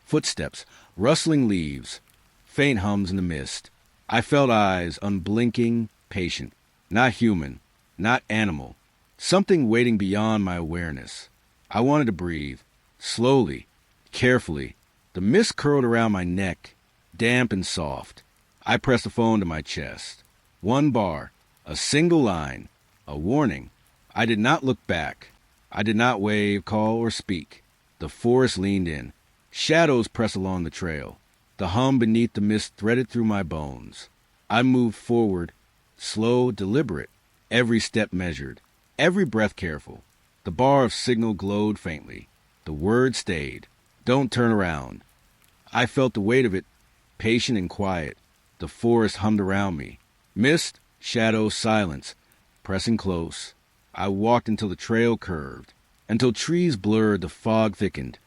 Footsteps, rustling leaves, faint hums in the mist. I felt eyes, unblinking, patient. Not human, not animal. Something waiting beyond my awareness. I wanted to breathe. Slowly, carefully. The mist curled around my neck, damp and soft. I pressed the phone to my chest. One bar, a single line, a warning. I did not look back. I did not wave, call, or speak. The forest leaned in. Shadows pressed along the trail. The hum beneath the mist threaded through my bones. I moved forward, slow, deliberate, every step measured, every breath careful. The bar of signal glowed faintly. The word stayed. Don't turn around. I felt the weight of it, patient and quiet. The forest hummed around me. Mist, shadow, silence, pressing close. I walked until the trail curved, until trees blurred, the fog thickened.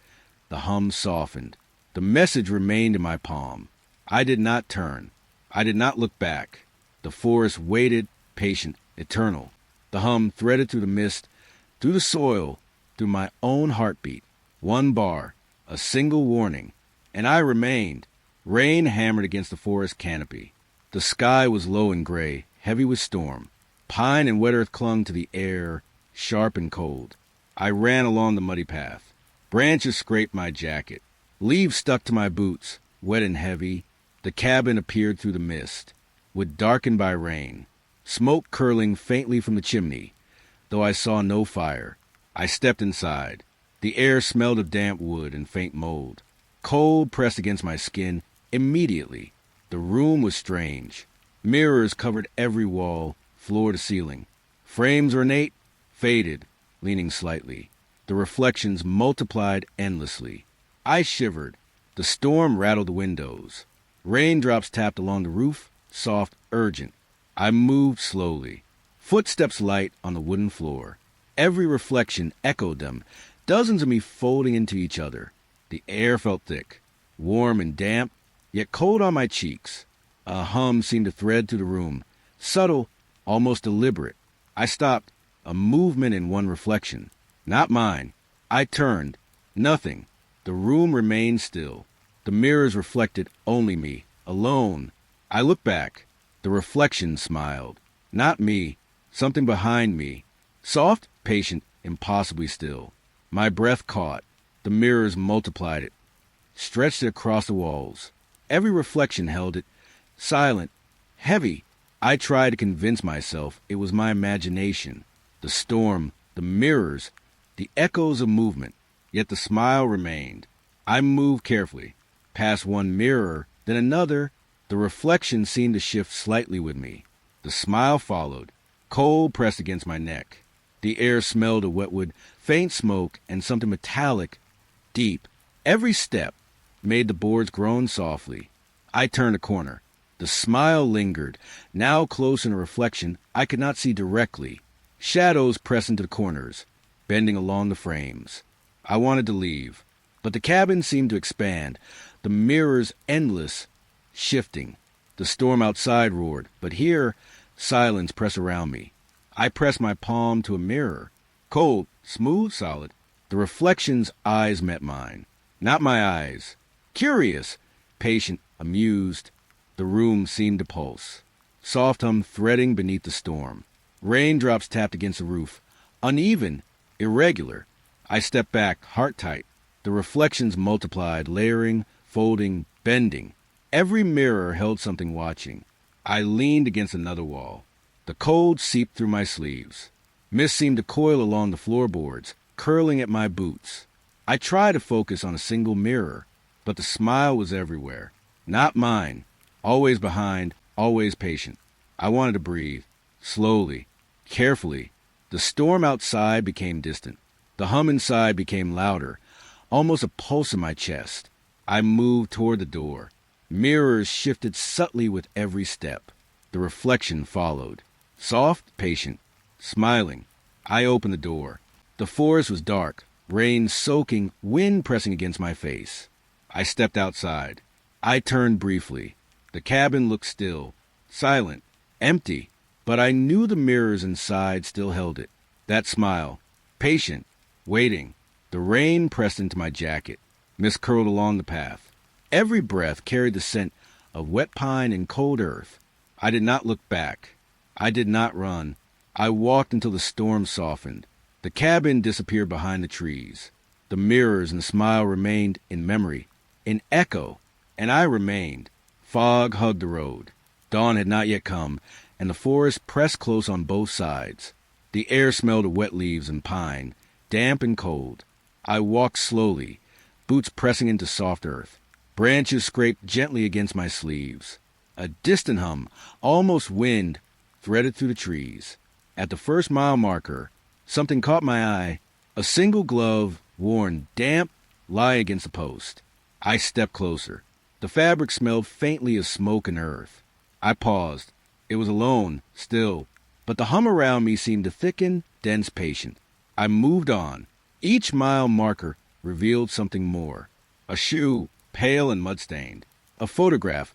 The hum softened. The message remained in my palm. I did not turn. I did not look back. The forest waited, patient, eternal. The hum threaded through the mist, through the soil, through my own heartbeat. One bar, a single warning, and I remained. Rain hammered against the forest canopy. The sky was low and gray, heavy with storm. Pine and wet earth clung to the air, sharp and cold. I ran along the muddy path. Branches scraped my jacket. Leaves stuck to my boots, wet and heavy. The cabin appeared through the mist, would darken by rain. Smoke curling faintly from the chimney, though I saw no fire. I stepped inside. The air smelled of damp wood and faint mold. Cold pressed against my skin immediately. The room was strange. Mirrors covered every wall, floor to ceiling. Frames ornate, faded, leaning slightly. The reflections multiplied endlessly. I shivered. The storm rattled the windows. Raindrops tapped along the roof, soft, urgent. I moved slowly. Footsteps light on the wooden floor. Every reflection echoed them, dozens of me folding into each other. The air felt thick, warm and damp, yet cold on my cheeks. A hum seemed to thread through the room, subtle, almost deliberate. I stopped, a movement in one reflection. Not mine. I turned. Nothing. The room remained still. The mirrors reflected only me, alone. I looked back. The reflection smiled. Not me. Something behind me. Soft, patient, impossibly still. My breath caught. The mirrors multiplied it, stretched it across the walls. Every reflection held it, silent, heavy. I tried to convince myself it was my imagination. The storm, the mirrors, the echoes of movement. Yet the smile remained. I moved carefully, past one mirror, then another. The reflection seemed to shift slightly with me. The smile followed, cold pressed against my neck. The air smelled of wetwood, faint smoke, and something metallic, deep. Every step made the boards groan softly. I turned a corner. The smile lingered. Now close in a reflection, I could not see directly. Shadows pressed into the corners, bending along the frames. I wanted to leave, but the cabin seemed to expand, the mirrors endless, shifting. The storm outside roared, but here, silence pressed around me. I pressed my palm to a mirror. Cold, smooth, solid. The reflection's eyes met mine. Not my eyes. Curious, patient, amused. The room seemed to pulse. Soft hum threading beneath the storm. Raindrops tapped against the roof. Uneven, irregular. I stepped back, heart tight. The reflections multiplied, layering, folding, bending. Every mirror held something watching. I leaned against another wall. The cold seeped through my sleeves. Mist seemed to coil along the floorboards, curling at my boots. I tried to focus on a single mirror, but the smile was everywhere. Not mine. Always behind, always patient. I wanted to breathe. Slowly, carefully. The storm outside became distant. The hum inside became louder, almost a pulse in my chest. I moved toward the door. Mirrors shifted subtly with every step. The reflection followed. Soft, patient, smiling. I opened the door. The forest was dark, rain soaking, wind pressing against my face. I stepped outside. I turned briefly. The cabin looked still, silent, empty, but I knew the mirrors inside still held it. That smile, patient, waiting. The rain pressed into my jacket. Mist curled along the path. Every breath carried the scent of wet pine and cold earth. I did not look back. I did not run. I walked until the storm softened. The cabin disappeared behind the trees. The mirrors and the smile remained in memory, in echo, and I remained. Fog hugged the road. Dawn had not yet come, and the forest pressed close on both sides. The air smelled of wet leaves and pine, damp and cold. I walked slowly, boots pressing into soft earth. Branches scraped gently against my sleeves. A distant hum, almost wind, threaded through the trees. At the first mile marker, something caught my eye. A single glove, worn damp, lay against the post. I stepped closer. The fabric smelled faintly of smoke and earth. I paused. It was alone, still, but the hum around me seemed to thicken, dense, patient. I moved on. Each mile marker revealed something more. A shoe, pale and mud-stained. A photograph,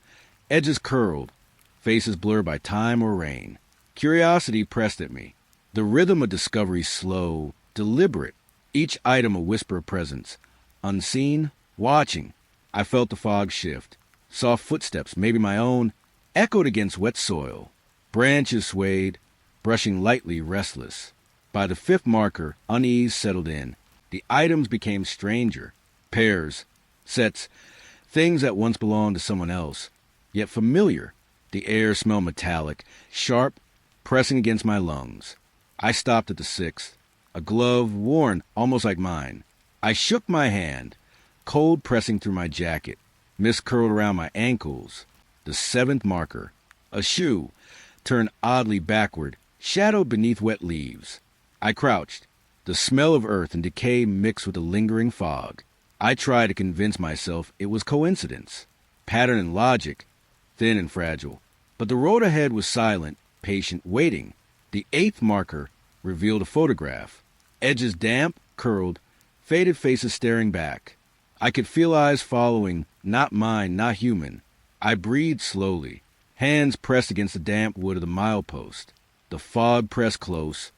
edges curled, faces blurred by time or rain. Curiosity pressed at me. The rhythm of discovery slow, deliberate. Each item a whisper of presence. Unseen, watching. I felt the fog shift. Soft footsteps, maybe my own, echoed against wet soil. Branches swayed, brushing lightly, restless. By the fifth marker, unease settled in. The items became stranger. Pairs, sets, things that once belonged to someone else, yet familiar. The air smelled metallic, sharp, pressing against my lungs. I stopped at the sixth. A glove worn almost like mine. I shook my hand, cold pressing through my jacket. Mist curled around my ankles. The seventh marker. A shoe, turned oddly backward, shadowed beneath wet leaves. I crouched. The smell of earth and decay mixed with the lingering fog. I tried to convince myself it was coincidence. Pattern and logic, thin and fragile. But the road ahead was silent, patient, waiting. The eighth marker revealed a photograph. Edges damp, curled, faded faces staring back. I could feel eyes following, not mine, not human. I breathed slowly. Hands pressed against the damp wood of the milepost. The fog pressed close,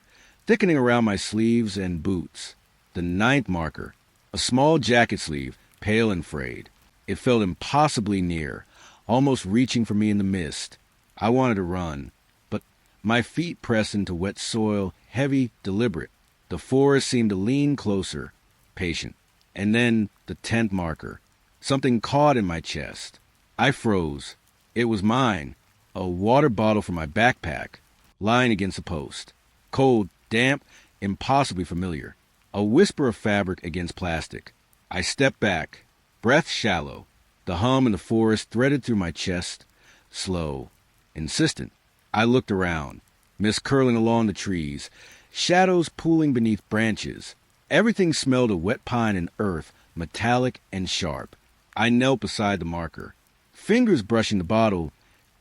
thickening around my sleeves and boots. The ninth marker, a small jacket sleeve, pale and frayed. It felt impossibly near, almost reaching for me in the mist. I wanted to run, but my feet pressed into wet soil, heavy, deliberate. The forest seemed to lean closer, patient. And then the 10th marker. Something caught in my chest. I froze. It was mine, a water bottle from my backpack, lying against the post. Cold, damp, impossibly familiar. A whisper of fabric against plastic. I stepped back, breath shallow. The hum in the forest threaded through my chest, slow, insistent. I looked around, mist curling along the trees, shadows pooling beneath branches. Everything smelled of wet pine and earth, metallic and sharp. I knelt beside the marker, fingers brushing the bottle,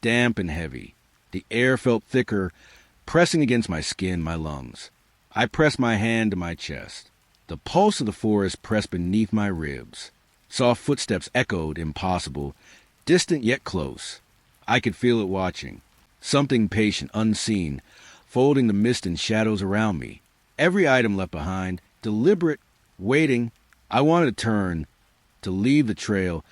damp and heavy. The air felt thicker, pressing against my skin, my lungs. I pressed my hand to my chest. The pulse of the forest pressed beneath my ribs. Soft footsteps echoed, impossible, distant yet close. I could feel it watching. Something patient, unseen, folding the mist and shadows around me. Every item left behind, deliberate, waiting. I wanted to turn, to leave the trail,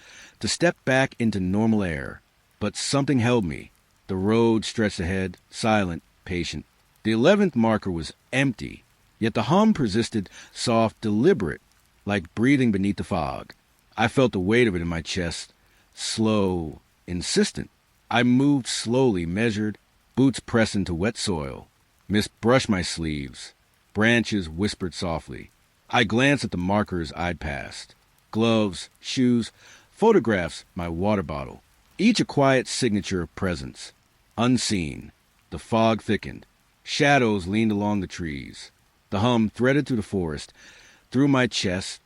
to step back into normal air. But something held me. The road stretched ahead, silent, patient. The 11th marker was empty, yet the hum persisted, soft, deliberate, like breathing beneath the fog. I felt the weight of it in my chest, slow, insistent. I moved slowly, measured, boots pressed into wet soil. Mist brushed my sleeves. Branches whispered softly. I glanced at the markers I'd passed. Gloves, shoes, photographs, my water bottle. Each a quiet signature of presence. Unseen. The fog thickened. Shadows leaned along the trees. The hum threaded through the forest, through my chest,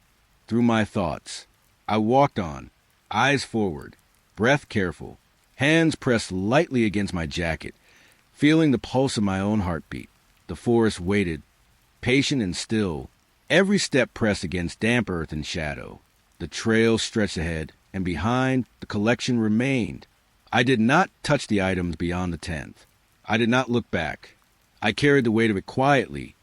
through my thoughts. I walked on, eyes forward, breath careful, hands pressed lightly against my jacket, feeling the pulse of my own heartbeat. The forest waited, patient and still. Every step pressed against damp earth and shadow. The trail stretched ahead, and behind, the collection remained. I did not touch the items beyond the 10th. I did not look back. I carried the weight of it quietly,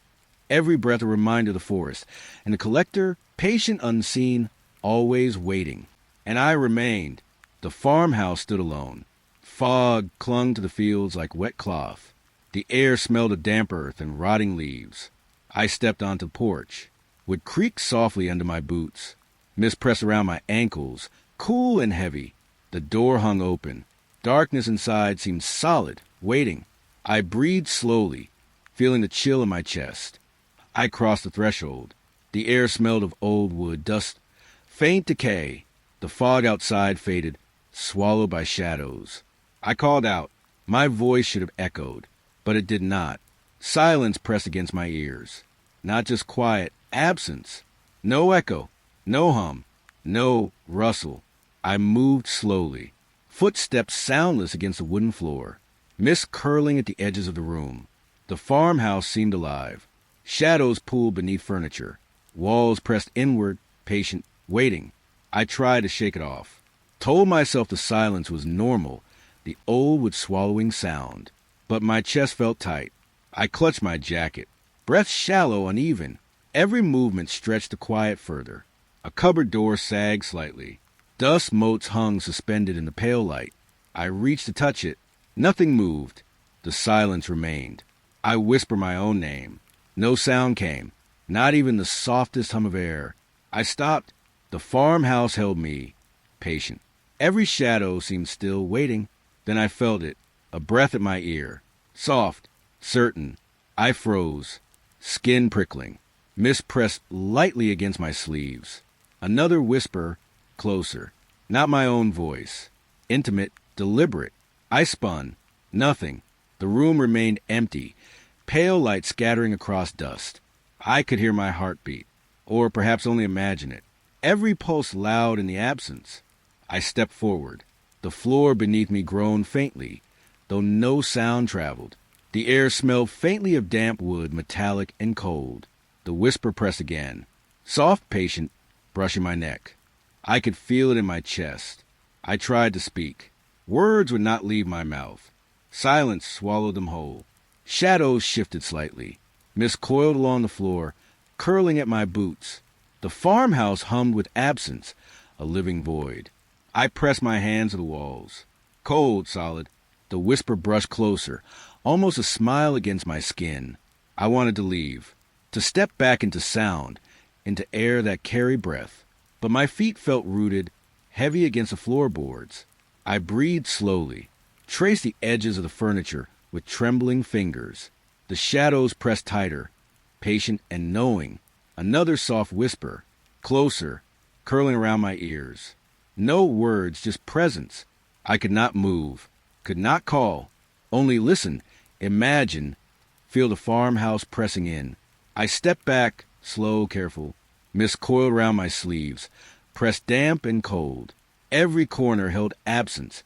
every breath a reminder of the forest, and the collector, patient, unseen, always waiting. And I remained. The farmhouse stood alone. Fog clung to the fields like wet cloth. The air smelled of damp earth and rotting leaves. I stepped onto the porch. Wood creaked softly under my boots. Mist pressed around my ankles, cool and heavy. The door hung open. Darkness inside seemed solid, waiting. I breathed slowly, feeling the chill in my chest. I crossed the threshold. The air smelled of old wood, dust, faint decay. The fog outside faded, swallowed by shadows. I called out. My voice should have echoed, but it did not. Silence pressed against my ears. Not just quiet, absence. No echo, no hum, no rustle. I moved slowly, footsteps soundless against the wooden floor. Mist curling at the edges of the room. The farmhouse seemed alive. Shadows pooled beneath furniture. Walls pressed inward, patient, waiting. I tried to shake it off. Told myself the silence was normal, the old wood swallowing sound. But my chest felt tight. I clutched my jacket. Breath shallow, uneven. Every movement stretched the quiet further. A cupboard door sagged slightly. Dust motes hung suspended in the pale light. I reached to touch it. Nothing moved. The silence remained. I whispered my own name. No sound came, not even the softest hum of air. I stopped. The farmhouse held me, patient. Every shadow seemed still, waiting. Then I felt it, a breath at my ear. Soft, certain. I froze, skin prickling. Mist pressed lightly against my sleeves. Another whisper, closer. Not my own voice. Intimate, deliberate. I spun. Nothing. The room remained empty, pale light scattering across dust. I could hear my heartbeat, or perhaps only imagine it. Every pulse loud in the absence. I stepped forward. The floor beneath me groaned faintly, though no sound traveled. The air smelled faintly of damp wood, metallic and cold. The whisper pressed again. Soft, patient, brushing my neck. I could feel it in my chest. I tried to speak. Words would not leave my mouth. Silence swallowed them whole. Shadows shifted slightly. Mist coiled along the floor, curling at my boots. The farmhouse hummed with absence, a living void. I pressed my hands to the walls. Cold, solid. The whisper brushed closer, almost a smile against my skin. I wanted to leave, to step back into sound, into air that carried breath. But my feet felt rooted, heavy against the floorboards. I breathed slowly, traced the edges of the furniture with trembling fingers. The shadows pressed tighter, patient and knowing. Another soft whisper, closer, curling around my ears. No words, just presence. I could not move, could not call, only listen, imagine, Feel the farmhouse pressing in. I step back, slow, careful. Mist coiled around my sleeves, pressed damp and cold. Every corner held absence.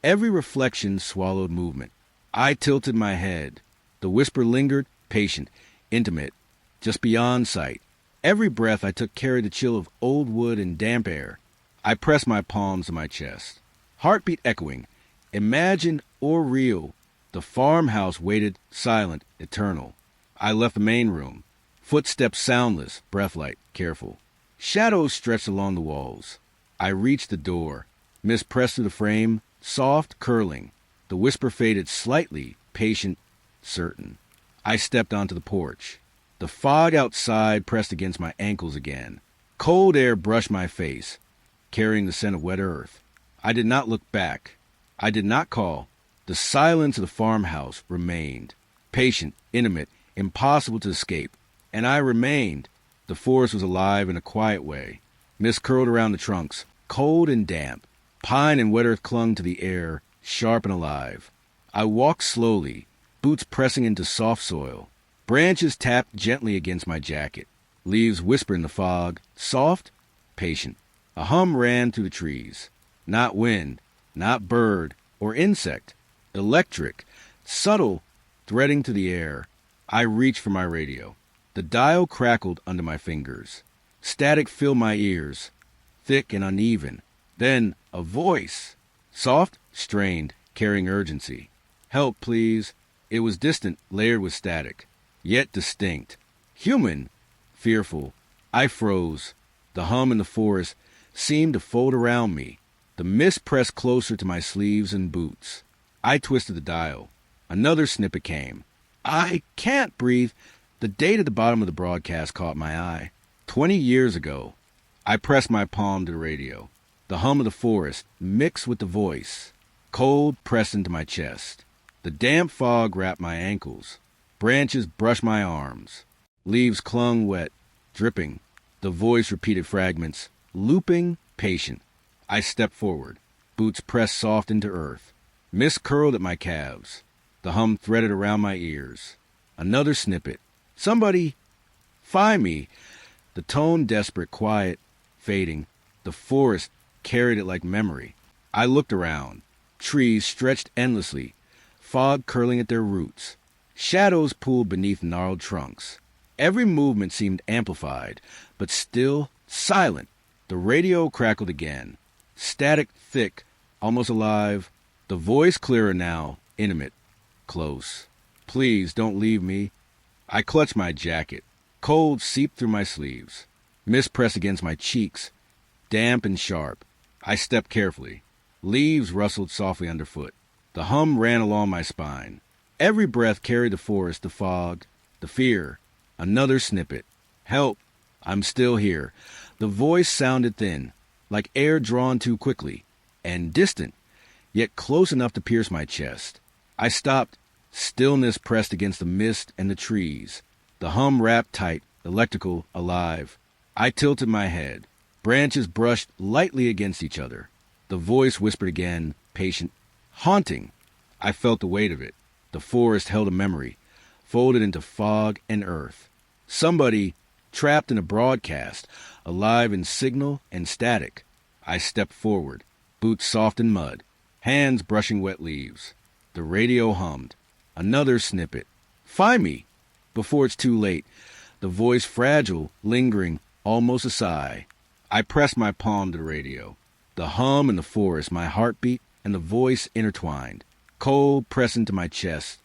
Every reflection swallowed movement. I tilted my head. The whisper lingered, patient, intimate, just beyond sight. Every breath I took carried the chill of old wood and damp air. I pressed my palms to my chest. Heartbeat echoing. Imagined or real, the farmhouse waited, silent, eternal. I left the main room. Footsteps soundless, breath-light, careful. Shadows stretched along the walls. I reached the door. Mist pressed through the frame, soft, curling. The whisper faded slightly, patient, certain. I stepped onto the porch. The fog outside pressed against my ankles again. Cold air brushed my face, carrying the scent of wet earth. I did not look back. I did not call. The silence of the farmhouse remained. Patient, intimate, impossible to escape. And I remained. The forest was alive in a quiet way. Mist curled around the trunks, cold and damp. Pine and wet earth clung to the air, sharp and alive. I walked slowly, boots pressing into soft soil. Branches tapped gently against my jacket. Leaves whispered in the fog, soft, patient. A hum ran through the trees. Not wind, not bird or insect. Electric, subtle, threading through the air. I reached for my radio. The dial crackled under my fingers. Static filled my ears, thick and uneven. Then a voice, soft, strained, carrying urgency. Help, please. It was distant, layered with static, yet distinct. Human, fearful. I froze. The hum in the forest seemed to fold around me. The mist pressed closer to my sleeves and boots. I twisted the dial. Another snippet came. I can't breathe. The date at the bottom of the broadcast caught my eye. 20 years ago. I pressed my palm to the radio. The hum of the forest mixed with the voice. Cold pressed into my chest. The damp fog wrapped my ankles. Branches brushed my arms. Leaves clung wet, dripping. The voice repeated fragments, looping, patient. I stepped forward. Boots pressed soft into earth. Mist curled at my calves. The hum threaded around my ears. Another snippet. Somebody, find me. The tone desperate, quiet, fading. The forest carried it like memory. I looked around. Trees stretched endlessly, fog curling at their roots. Shadows pooled beneath gnarled trunks. Every movement seemed amplified, but still silent. The radio crackled again. Static, thick, almost alive. The voice clearer now, intimate, close. Please don't leave me. I clutched my jacket. Cold seeped through my sleeves. Mist pressed against my cheeks, damp and sharp. I stepped carefully. Leaves rustled softly underfoot. The hum ran along my spine. Every breath carried the forest, the fog, the fear. Another snippet. Help! I'm still here. The voice sounded thin, like air drawn too quickly, and distant, yet close enough to pierce my chest. I stopped. Stillness pressed against the mist and the trees. The hum wrapped tight, electrical, alive. I tilted my head. Branches brushed lightly against each other. The voice whispered again, patient, haunting. I felt the weight of it. The forest held a memory, folded into fog and earth. Somebody, trapped in a broadcast, alive in signal and static. I stepped forward, boots soft in mud, hands brushing wet leaves. The radio hummed. Another snippet. Find me! Before it's too late. The voice fragile, lingering, almost a sigh. I pressed my palm to the radio. The hum in the forest, my heartbeat, and the voice intertwined. Cold pressed into my chest,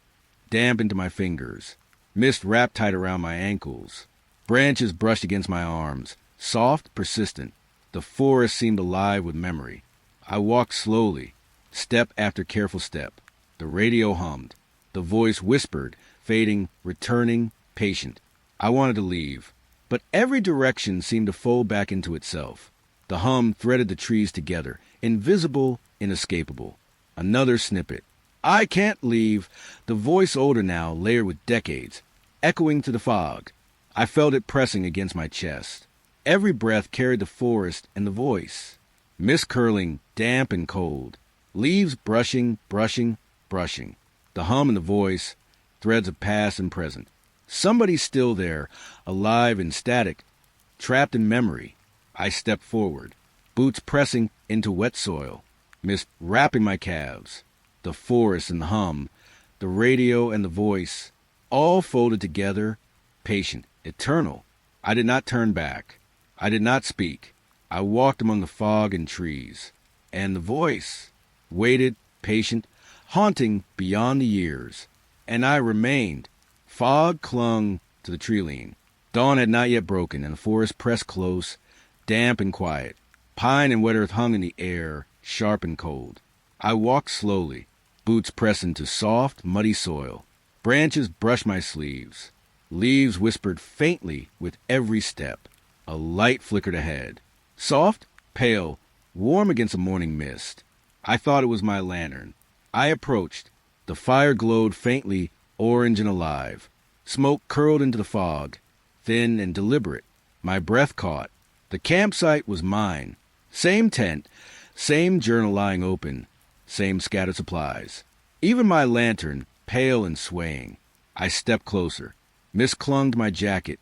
damp into my fingers. Mist wrapped tight around my ankles. Branches brushed against my arms, soft, persistent. The forest seemed alive with memory. I walked slowly, step after careful step. The radio hummed. The voice whispered, fading, returning, patient. I wanted to leave, but every direction seemed to fold back into itself. The hum threaded the trees together, invisible, inescapable. Another snippet. I can't leave. The voice older now, layered with decades, echoing through the fog. I felt it pressing against my chest. Every breath carried the forest and the voice. Mist curling, damp and cold. Leaves brushing, brushing, brushing. The hum and the voice, threads of past and present. Somebody's still there, alive and static, trapped in memory. I stepped forward, boots pressing into wet soil, mist wrapping my calves. The forest and the hum, the radio and the voice, all folded together, patient, eternal. I did not turn back. I did not speak. I walked among the fog and trees. And the voice waited, patient, haunting beyond the years. And I remained. Fog clung to the tree-line. Dawn had not yet broken, and the forest pressed close, damp and quiet. Pine and wet earth hung in the air, sharp and cold. I walked slowly, boots pressed into soft, muddy soil. Branches brushed my sleeves. Leaves whispered faintly with every step. A light flickered ahead. Soft, pale, warm against a morning mist. I thought it was my lantern. I approached. The fire glowed faintly, orange and alive. Smoke curled into the fog, thin and deliberate. My breath caught. The campsite was mine. Same tent, same journal lying open, same scattered supplies. Even my lantern, pale and swaying. I stepped closer. Mist clung to my jacket,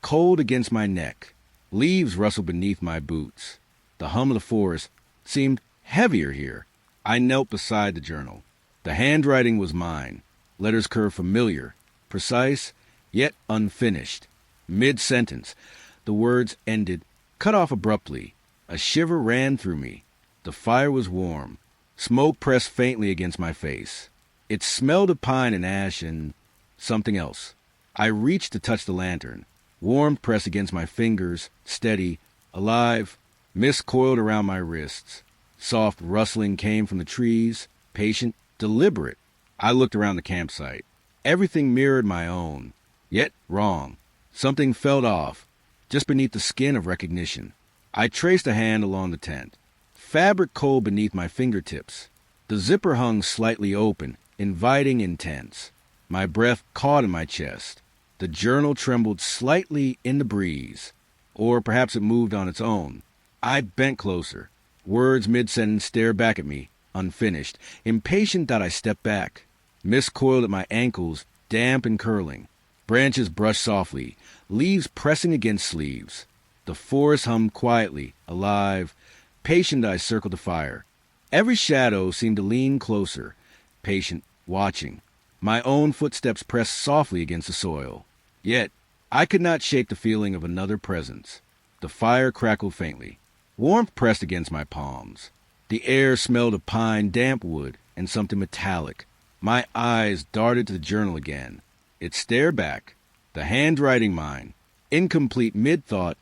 cold against my neck. Leaves rustled beneath my boots. The hum of the forest seemed heavier here. I knelt beside the journal. The handwriting was mine. Letters curved familiar, precise, yet unfinished. Mid-sentence, the words ended, cut off abruptly. A shiver ran through me. The fire was warm. Smoke pressed faintly against my face. It smelled of pine and ash and something else. I reached to touch the lantern. Warmth pressed against my fingers, steady, alive. Mist coiled around my wrists. Soft rustling came from the trees, patient, deliberate. I looked around the campsite. Everything mirrored my own, yet wrong. Something felt off, just beneath the skin of recognition. I traced a hand along the tent. Fabric cold beneath my fingertips. The zipper hung slightly open, inviting, intense. My breath caught in my chest. The journal trembled slightly in the breeze, or perhaps it moved on its own. I bent closer. Words mid-sentence stared back at me, unfinished. Impatient that I stepped back. Mist coiled at my ankles, damp and curling. Branches brushed softly, leaves pressing against sleeves. The forest hummed quietly, alive. Patient I circled the fire. Every shadow seemed to lean closer, patient, watching. My own footsteps pressed softly against the soil. Yet I could not shake the feeling of another presence. The fire crackled faintly. Warmth pressed against my palms. The air smelled of pine, damp wood, and something metallic. My eyes darted to the journal again. It stared back, the handwriting mine, incomplete mid-thought,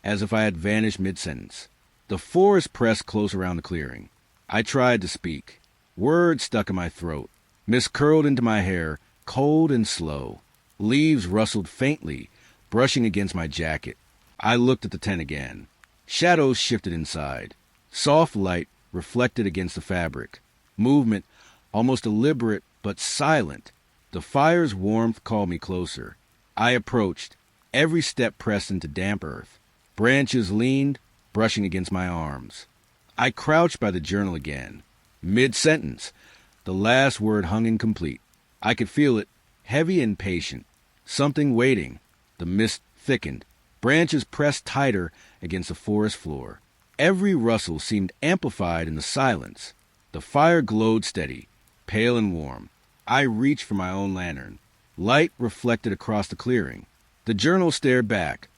as if I had vanished mid-sentence. The forest pressed close around the clearing. I tried to speak. Words stuck in my throat. Mist curled into my hair, cold and slow. Leaves rustled faintly, brushing against my jacket. I looked at the tent again. Shadows shifted inside. Soft light reflected against the fabric. Movement, almost deliberate but silent. The fire's warmth called me closer. I approached. Every step pressed into damp earth. Branches leaned, brushing against my arms. I crouched by the journal again. Mid-sentence, the last word hung incomplete. I could feel it, heavy and patient. Something waiting. The mist thickened. Branches pressed tighter against the forest floor. Every rustle seemed amplified in the silence. The fire glowed steady, pale and warm. I reached for my own lantern. Light reflected across the clearing. The journal stared back,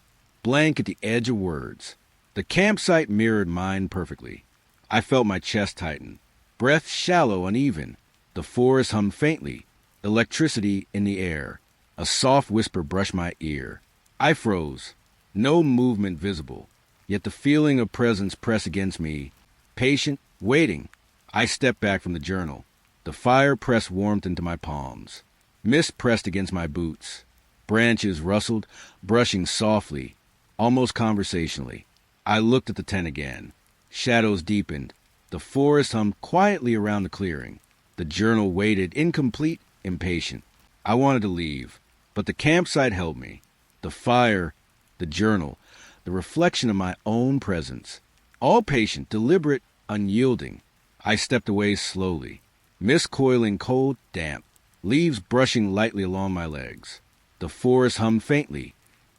blank at the edge of words. The campsite mirrored mine perfectly. I felt my chest tighten. Breath shallow, uneven. The forest hummed faintly. Electricity in the air. A soft whisper brushed my ear. I froze. No movement visible. Yet the feeling of presence pressed against me. Patient, waiting. I stepped back from the journal. The fire pressed warmth into my palms. Mist pressed against my boots. Branches rustled, brushing softly, almost conversationally. I looked at the tent again. Shadows deepened. The forest hummed quietly around the clearing. The journal waited, incomplete, impatient. I wanted to leave, but the campsite held me. The fire, the journal, the reflection of my own presence. All patient, deliberate, unyielding. I stepped away slowly. Mist coiling cold, damp. leaves brushing lightly along my legs. The forest hummed faintly,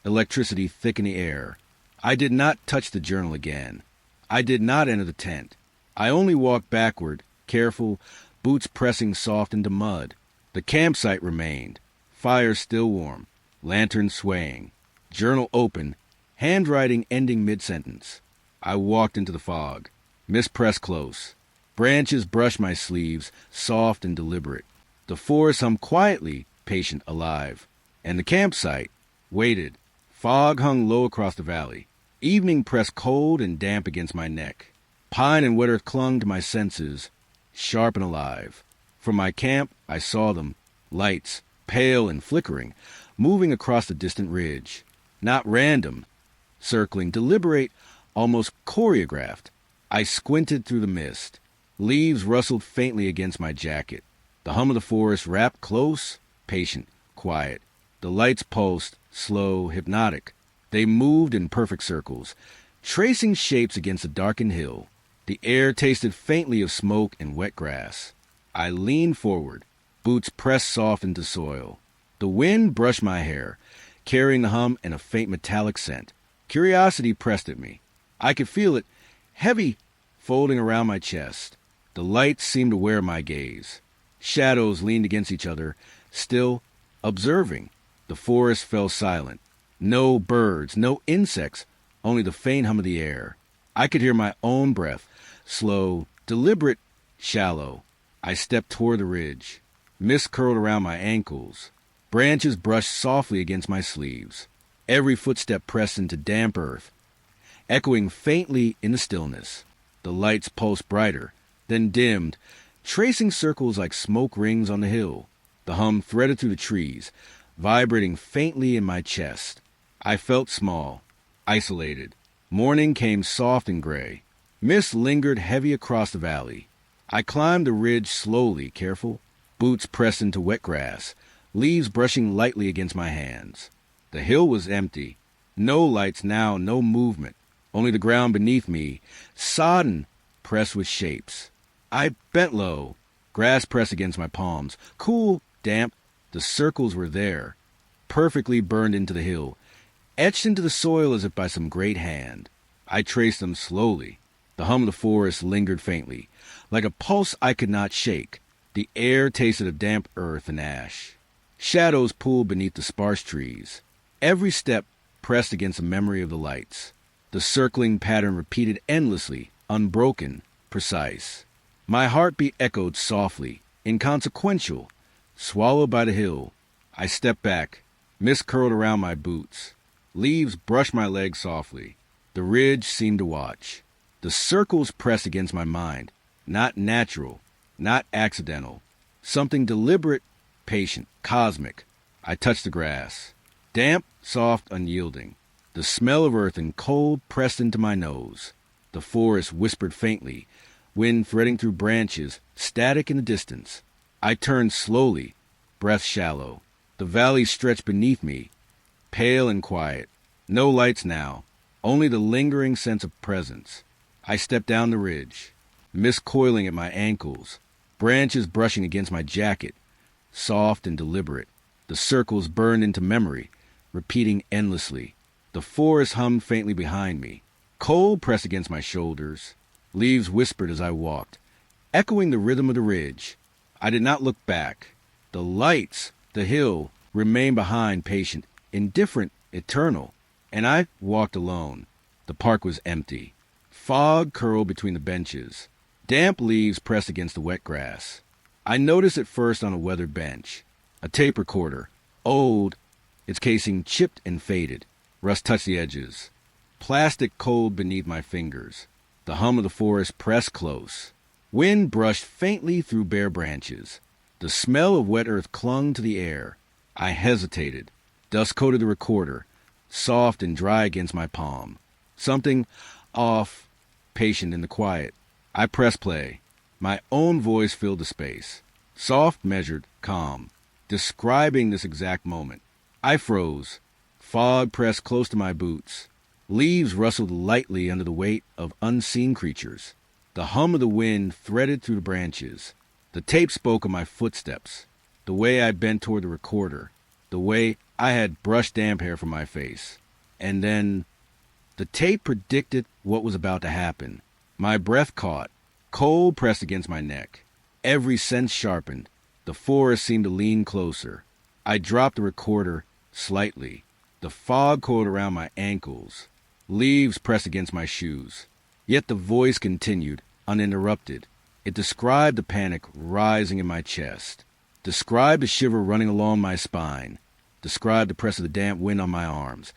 electricity thick in the air. I did not touch the journal again. I did not enter the tent. I only walked backward, careful, boots pressing soft into mud. The campsite remained, fire still warm, lantern swaying, journal open, handwriting ending mid-sentence. I walked into the fog. Mist pressed close. Branches brushed my sleeves, soft and deliberate. The forest hummed quietly, patient, alive. And the campsite waited. Fog hung low across the valley. Evening pressed cold and damp against my neck. Pine and wet earth clung to my senses, sharp and alive. From my camp, I saw them, lights, pale and flickering, moving across the distant ridge. Not random, circling, deliberate, almost choreographed. I squinted through the mist. Leaves rustled faintly against my jacket. The hum of the forest wrapped close, patient, quiet. The lights pulsed, slow, hypnotic. They moved in perfect circles, tracing shapes against a darkened hill. The air tasted faintly of smoke and wet grass. I leaned forward, boots pressed soft into soil. The wind brushed my hair, carrying the hum and a faint metallic scent. Curiosity pressed at me. I could feel it, heavy, folding around my chest. The lights seemed aware of my gaze. Shadows leaned against each other, still, observing. The forest fell silent. No birds, no insects, only the faint hum of the air. I could hear my own breath, slow, deliberate, shallow. I stepped toward the ridge. Mist curled around my ankles. Branches brushed softly against my sleeves. Every footstep pressed into damp earth, echoing faintly in the stillness. The lights pulsed brighter, then dimmed, tracing circles like smoke rings on the hill. The hum threaded through the trees, vibrating faintly in my chest. I felt small, isolated. Morning came soft and gray. Mist lingered heavy across the valley. I climbed the ridge slowly, careful, boots pressed into wet grass, leaves brushing lightly against my hands. The hill was empty. No lights now, no movement. Only the ground beneath me, sodden, pressed with shapes. I bent low, grass pressed against my palms. Cool, damp, the circles were there, perfectly burned into the hill, etched into the soil as if by some great hand. I traced them slowly. The hum of the forest lingered faintly, like a pulse I could not shake. The air tasted of damp earth and ash. Shadows pooled beneath the sparse trees. Every step pressed against a memory of the lights. The circling pattern repeated endlessly, unbroken, precise. My heartbeat echoed softly, inconsequential, swallowed by the hill. I stepped back. Mist curled around my boots. Leaves brushed my legs softly. The ridge seemed to watch. The circles pressed against my mind. Not natural, not accidental. Something deliberate, patient, cosmic. I touched the grass. Damp, soft, unyielding. The smell of earth and cold pressed into my nose. The forest whispered faintly, wind threading through branches, static in the distance. I turned slowly, breath shallow. The valley stretched beneath me, pale and quiet. No lights now, only the lingering sense of presence. I stepped down the ridge, mist coiling at my ankles, branches brushing against my jacket, soft and deliberate. The circles burned into memory, repeating endlessly. The forest hummed faintly behind me. Cold pressed against my shoulders. Leaves whispered as I walked, echoing the rhythm of the ridge. I did not look back. The lights, the hill, remained behind, patient, indifferent, eternal. And I walked alone. The park was empty. Fog curled between the benches. Damp leaves pressed against the wet grass. I noticed it first on a weathered bench. A tape recorder, old, its casing chipped and faded. Rust touched the edges. Plastic cold beneath my fingers. The hum of the forest pressed close. Wind brushed faintly through bare branches. The smell of wet earth clung to the air. I hesitated. Dust coated the recorder, soft and dry against my palm. Something off, patient in the quiet. I pressed play. My own voice filled the space. Soft, measured, calm. Describing this exact moment. I froze. Fog pressed close to my boots. Leaves rustled lightly under the weight of unseen creatures. The hum of the wind threaded through the branches. The tape spoke of my footsteps. the way I bent toward the recorder, the way I had brushed damp hair from my face. And then the tape predicted what was about to happen. My breath caught, cold pressed against my neck. Every sense sharpened. The forest seemed to lean closer. I dropped the recorder slightly. The fog coiled around my ankles. Leaves pressed against my shoes. Yet the voice continued, uninterrupted. It described the panic rising in my chest, described the shiver running along my spine, described the press of the damp wind on my arms.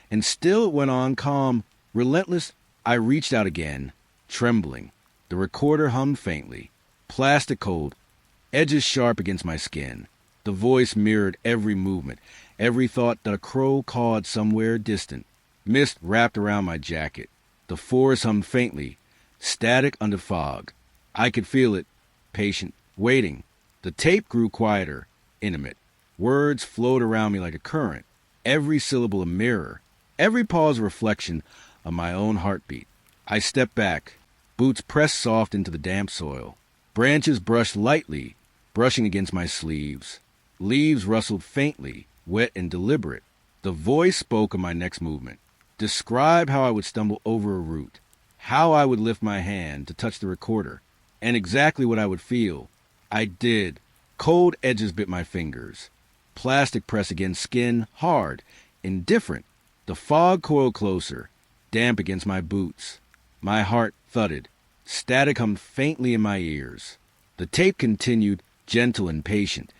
And still it went on, calm, relentless. I reached out again, trembling. The recorder hummed faintly, plastic cold, edges sharp against my skin. The voice mirrored every movement, every thought that a crow cawed somewhere distant. Mist wrapped around my jacket. The forest hummed faintly, static under fog. I could feel it, patient, waiting. The tape grew quieter, intimate. Words flowed around me like a current, every syllable a mirror, every pause a reflection of my own heartbeat. I stepped back, boots pressed soft into the damp soil. Branches brushed lightly, brushing against my sleeves. Leaves rustled faintly, wet and deliberate. The voice spoke of my next movement, described how I would stumble over a root, how I would lift my hand to touch the recorder, and exactly what I would feel. I did. Cold edges bit my fingers. Plastic pressed against skin, hard, indifferent. The fog coiled closer, damp against my boots. My heart thudded. Static hummed faintly in my ears. The tape continued, gentle and patient,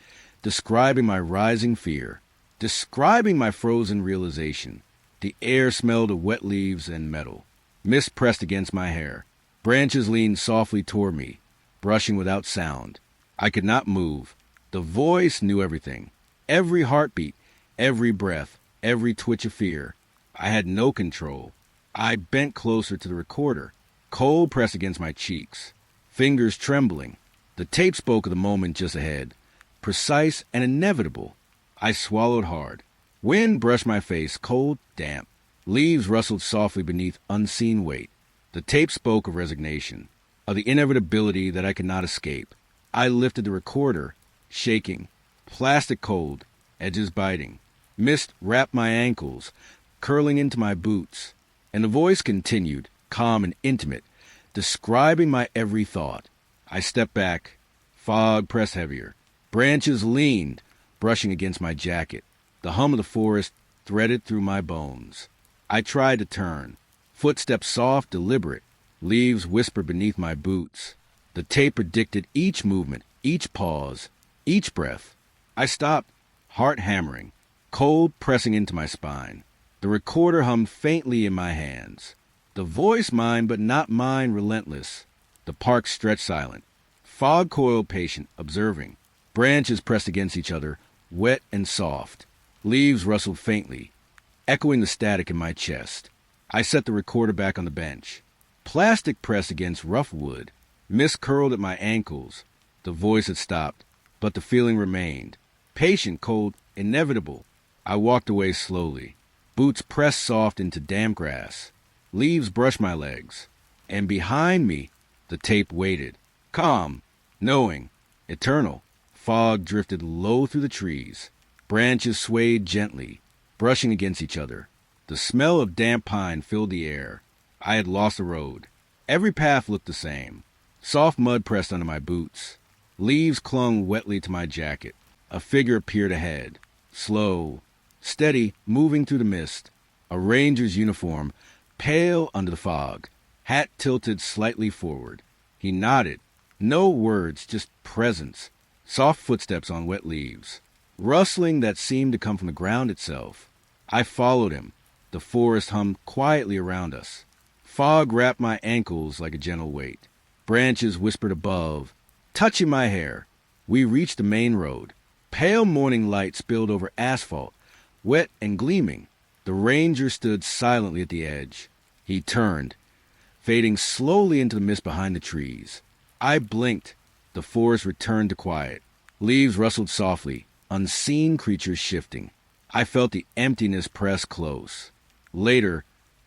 describing my rising fear, describing my frozen realization. The air smelled of wet leaves and metal. Mist pressed against my hair. Branches leaned softly toward me, brushing without sound. I could not move. The voice knew everything. Every heartbeat, every breath, every twitch of fear. I had no control. I bent closer to the recorder, cold pressed against my cheeks, fingers trembling. The tape spoke of the moment just ahead, precise and inevitable. I swallowed hard. Wind brushed my face, cold, damp. Leaves rustled softly beneath unseen weight. The tape spoke of resignation, of the inevitability that I could not escape. I lifted the recorder, shaking, plastic cold, edges biting. Mist wrapped my ankles, curling into my boots. And the voice continued, calm and intimate, describing my every thought. I stepped back. Fog pressed heavier. Branches leaned, brushing against my jacket. The hum of the forest threaded through my bones. I tried to turn. Footsteps soft, deliberate. Leaves whispered beneath my boots. The tape predicted each movement, each pause, each breath. I stopped, heart hammering, cold pressing into my spine. The recorder hummed faintly in my hands. The voice mine, but not mine, relentless. The park stretched silent. Fog coiled patient, observing. Branches pressed against each other, wet and soft. Leaves rustled faintly, echoing the static in my chest. I set the recorder back on the bench. Plastic pressed against rough wood. Mist curled at my ankles. The voice had stopped, but the feeling remained. Patient, cold, inevitable. I walked away slowly. Boots pressed soft into damp grass. Leaves brushed my legs. And behind me, the tape waited. Calm, knowing, eternal. Fog drifted low through the trees. Branches swayed gently, brushing against each other. The smell of damp pine filled the air. I had lost the road. Every path looked the same. Soft mud pressed under my boots. Leaves clung wetly to my jacket. A figure appeared ahead. Slow, steady, moving through the mist. A ranger's uniform, pale under the fog. Hat tilted slightly forward. He nodded. No words, just presence. Soft footsteps on wet leaves. Rustling that seemed to come from the ground itself. I followed him. The forest hummed quietly around us. Fog wrapped my ankles like a gentle weight. Branches whispered above, touching my hair. We reached the main road. Pale morning light spilled over asphalt, wet and gleaming. The ranger stood silently at the edge. He turned, fading slowly into the mist behind the trees. I blinked. The forest returned to quiet. Leaves rustled softly, unseen creatures shifting. I felt the emptiness press close. Later,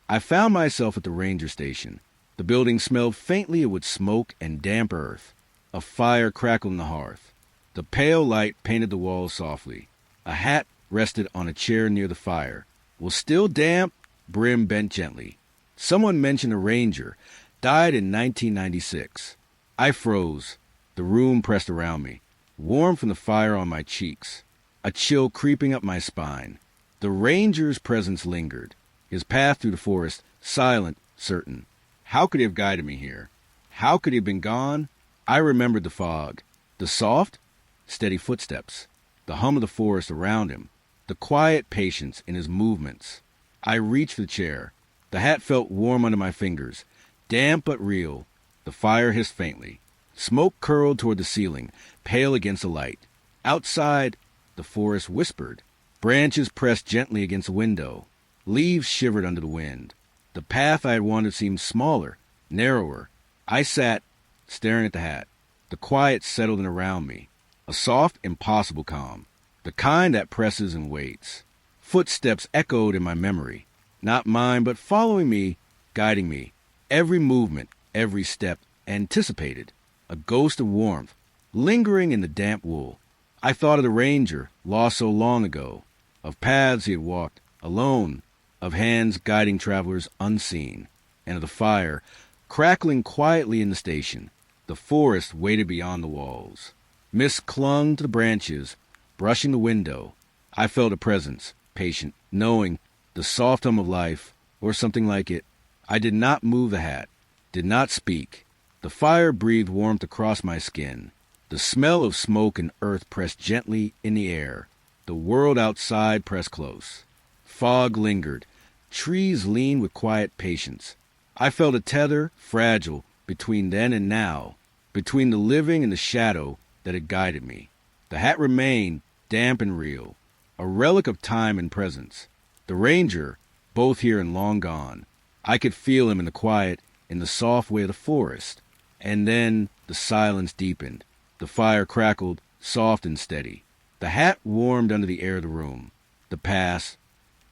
I found myself at the ranger station. The building smelled faintly of wood smoke and damp earth. A fire crackled in the hearth. The pale light painted the walls softly. A hat rested on a chair near the fire. Was still damp, brim bent gently. Someone mentioned a ranger. Died in 1996. I froze. The room pressed around me. Warm from the fire on my cheeks. A chill creeping up my spine. The ranger's presence lingered. His path through the forest, silent, certain. How could he have guided me here? How could he have been gone? I remembered the fog. The soft, steady footsteps. The hum of the forest around him. The quiet patience in his movements. I reached for the chair. The hat felt warm under my fingers. Damp but real. The fire hissed faintly. Smoke curled toward the ceiling, pale against the light. Outside, the forest whispered. Branches pressed gently against the window. Leaves shivered under the wind. The path I had wandered seemed smaller, narrower. I sat, staring at the hat. The quiet settled in around me. A soft, impossible calm. The kind that presses and waits. Footsteps echoed in my memory. Not mine, but following me, guiding me. Every movement, every step, anticipated. A ghost of warmth, lingering in the damp wool. I thought of the ranger, lost so long ago. Of paths he had walked, alone. Of hands guiding travelers unseen. And of the fire, crackling quietly in the station. The forest waited beyond the walls. Mist clung to the branches, brushing the window. I felt a presence, patient, knowing, the soft hum of life, or something like it. I did not move the hat, did not speak. The fire breathed warmth across my skin. The smell of smoke and earth pressed gently in the air. The world outside pressed close. Fog lingered. Trees leaned with quiet patience. I felt a tether, fragile, between then and now, between the living and the shadow that had guided me. The hat remained, damp and real, a relic of time and presence. The ranger, both here and long gone. I could feel him in the quiet, in the soft way of the forest. And then the silence deepened. The fire crackled, soft and steady. The hat warmed under the air of the room. The pass,